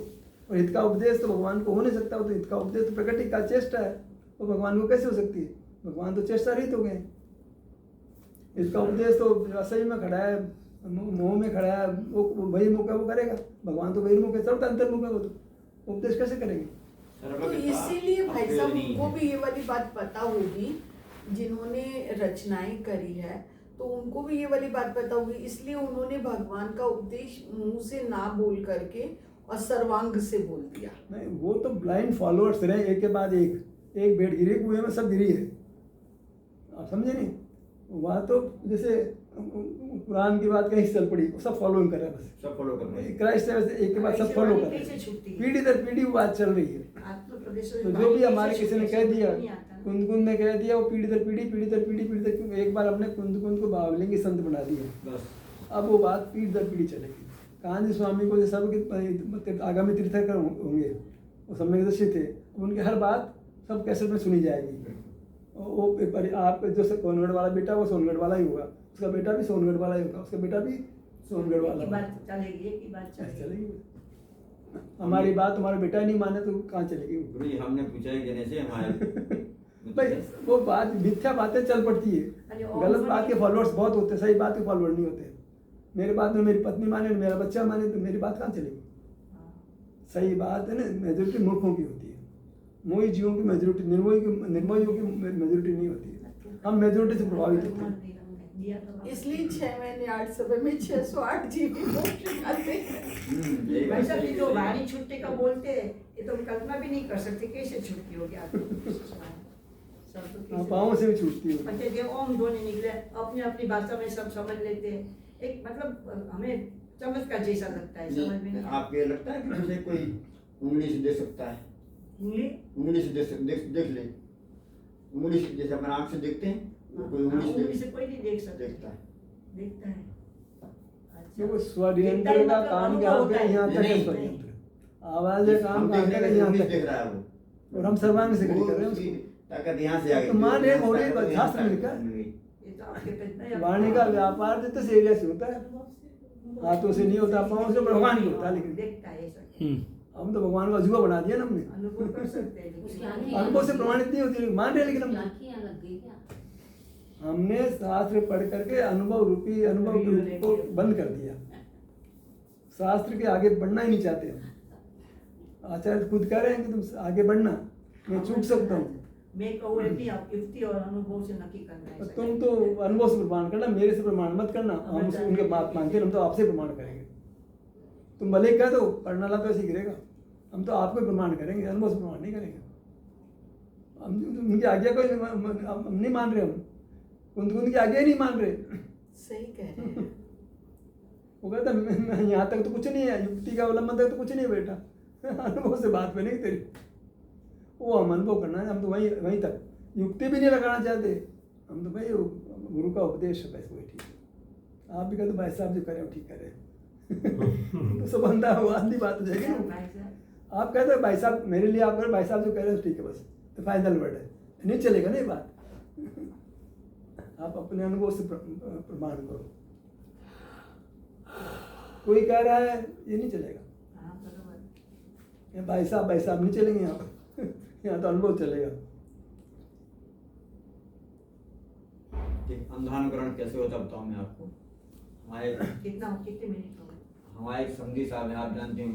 Speaker 2: और हित का उपदेश तो भगवान को हो नहीं सकता, तो हित का उपदेश तो प्रकृति का चेष्टा है, वो भगवान को कैसे हो सकती है? भगवान तो चेष्टा रहित हो गए। इसका उपदेश तो असही में खड़ा है, मोह में खड़ा है, वो बहिर्मुख है, वो करेगा। भगवान तो बहिर्मुख है, सर्वथा अंतर्मुख है, वो तो उपदेश कैसे करेंगे?
Speaker 7: तो इसीलिए भाई साहब उनको भी ये वाली बात पता होगी, जिन्होंने रचनाएं करी है, तो उनको भी ये वाली बात पता होगी। इसलिए उन्होंने भगवान का उपदेश मुंह से ना बोल करके और सर्वांग से बोल दिया।
Speaker 2: नहीं, वो तो ब्लाइंड फॉलोअर्स रहे, एक के बाद एक भेड़ गिरी, कुएं में सब गिरी है। आप समझे नहीं? वहाँ तो जैसे कुरान की बात कहीं चल पड़ी, सब फॉलोइंग कर रहे हैं, बस
Speaker 3: सब फॉलो कर रहे हैं।
Speaker 2: क्राइस्ट है, एक के बाद सब फॉलो कर रहे हैं, पीढ़ी दर पीढ़ी वो बात चल रही है। तो जो भी हमारे किसी ने कह दिया, कुंद ने कह दिया, वो पीढ़ी दर पीढ़ी एक बार हमने कुंद को बावलिंगी संत बना दिया,
Speaker 3: बस
Speaker 2: अब वो बात पीढ़ी दर पीढ़ी चलेगी। कान्जी स्वामी को जो सब आगामी तीर्थंकर होंगे, वो सम्यक थे, उनकी हर बात सब कैसेट में सुनी जाएगी। वो आप जो सोनगढ़ वाला बेटा, वो सोनगढ़ वाला ही होगा, उसका बेटा भी सोनगढ़ वाला ही होगा, उसका बेटा भी सोनगढ़ वाला होगा। चलेगी। हमारी बात तुम्हारा बेटा नहीं माने तो कहाँ चलेगी?
Speaker 3: गुरु जी, हमने पूछा है कहने से हमारे
Speaker 2: भाई वो बात मिथ्या बातें चल पड़ती है, गलत बात के फॉलोअर्स बहुत होते हैं, सही बात के फॉलोअर नहीं होते। मेरी बात में मेरी पत्नी माने, मेरा बच्चा माने, तो मेरी बात कहाँ चलेगी? सही बात है ना, मेजोरिटी मूर्खों की होती है, मोही जीवों की मेजोरिटी, निर्मोहियों की मेजोरिटी नहीं होती है। हम मेजोरिटी से प्रभावित होते हैं।
Speaker 7: इसलिए 6 महीने 8 समय में 608 जीबी आते हैं।
Speaker 1: भाई साहब, ये जो वाणी छुट्टी का बोलते हैं, ये तो हम कल्पना भी नहीं कर सकते कैसे छुट्टी होगी आपको। सब तो कैसे-
Speaker 2: पाँव से भी छूटती है।
Speaker 1: मतलब ये ओम ध्वनि निकले, अपनी अपनी भाषा में सब समझ लेते हैं। एक मतलब हमें चमत्कार जैसा लगता है, समझ में नहीं।
Speaker 3: आपको ये लगता है कि मुझे कोई उंगली से देख सकता है? उंगली से देख ले, उंगली से, जैसे अपन आँख से देखते हैं, कोई
Speaker 1: उंगली से कोई नहीं देख सकता,
Speaker 3: देखता है।
Speaker 1: देखता है।
Speaker 2: वो स्वयंत्र का काम यहाँ पे यहाँ तक है, स्वयंत्र आवाज है, काम
Speaker 3: हम देख
Speaker 2: का
Speaker 3: रहे हैं,
Speaker 2: यहाँ
Speaker 3: उंगली
Speaker 2: तक
Speaker 3: देख
Speaker 2: है।
Speaker 3: रहा है वो,
Speaker 2: और हम सर्वांग से
Speaker 3: वो
Speaker 2: कर रहे हैं
Speaker 3: उसकी
Speaker 2: उसको।
Speaker 3: ताकत यहाँ से आ गई।
Speaker 2: तो मान रहे हैं, हो रही है,
Speaker 3: यहाँ
Speaker 2: शास्त्र में लिखा है।
Speaker 1: ये तो आपके पे इतना ही
Speaker 2: वाणी का व्यापार तो इस एरिया से होता है, हाथों से नहीं होता, पाँव से भगवान की होता है। लेकिन
Speaker 1: देखता है ऐसा,
Speaker 2: हम तो भगवान का अजूबा बना दिया ना हमने,
Speaker 1: अनुभव कर सकते हैं लेकिन-
Speaker 2: अनुभव से प्रमाणित नहीं होती, मान रहे हैं, लेकिन हमने शास्त्र पढ़ करके अनुभव रूपी अनुभव के रूप को बंद कर दिया। शास्त्र के आगे बढ़ना ही नहीं चाहते हम। आचार्य खुद कह रहे हैं कि तुम आगे बढ़ना, मैं छूट सकता हूँ।
Speaker 1: मैं कहूँ अपनी युक्ति और अनुभव से नक्की करना है।
Speaker 2: तुम तो अनुभव से प्रमाण करना, मेरे से प्रमाण मत करना। हम उनके बात मानते हैं, हम तो आपसे प्रमाण करेंगे। तुम भले कह दो पढ़ना ला तो ऐसे गिरेगा, हम तो आपको प्रमाण करेंगे, अनुभव से प्रमाण नहीं करेंगे। हम उनकी आज्ञा को हम नहीं मान रहे, हम उनकी आज्ञा ही नहीं मान रहे।
Speaker 7: सही कह रहे हैं।
Speaker 2: वो कहता मैं यहाँ तक तो कुछ नहीं है, युक्ति का अवलंबन तक तो कुछ नहीं है बेटा, अनुभव से बात बनेगी तेरी। वो हम अनुभव करना है, हम तो वहीं तक युक्ति भी नहीं लगाना चाहते हम तो। भाई गुरु का उपदेश है, बस वही ठीक है। आप भी कहते भाई साहब जो करें वो ठीक करें तो सब बंदा आदमी बात हो जाएगी ना। आप कहते हो भाई साहब मेरे लिए, आप करें भाई साहब जो कह रहे हो ठीक है, बस तो फाइनल वर्ड है, नहीं चलेगा ना ये बात। आप अपने अनुभव से प्रमाण करो। कोई कह रहा है ये नहीं चलेगा, भाई साहब नहीं चलेंगे यहाँ पर, यहाँ तो अनुभव चलेगा।
Speaker 3: ठीक, अंधानुकरण कैसे होता बताऊँ मैं आपको। हमारे
Speaker 1: कितने मिनट हो गए?
Speaker 3: हमारे एक संगी साहब हैं, आप जानते हैं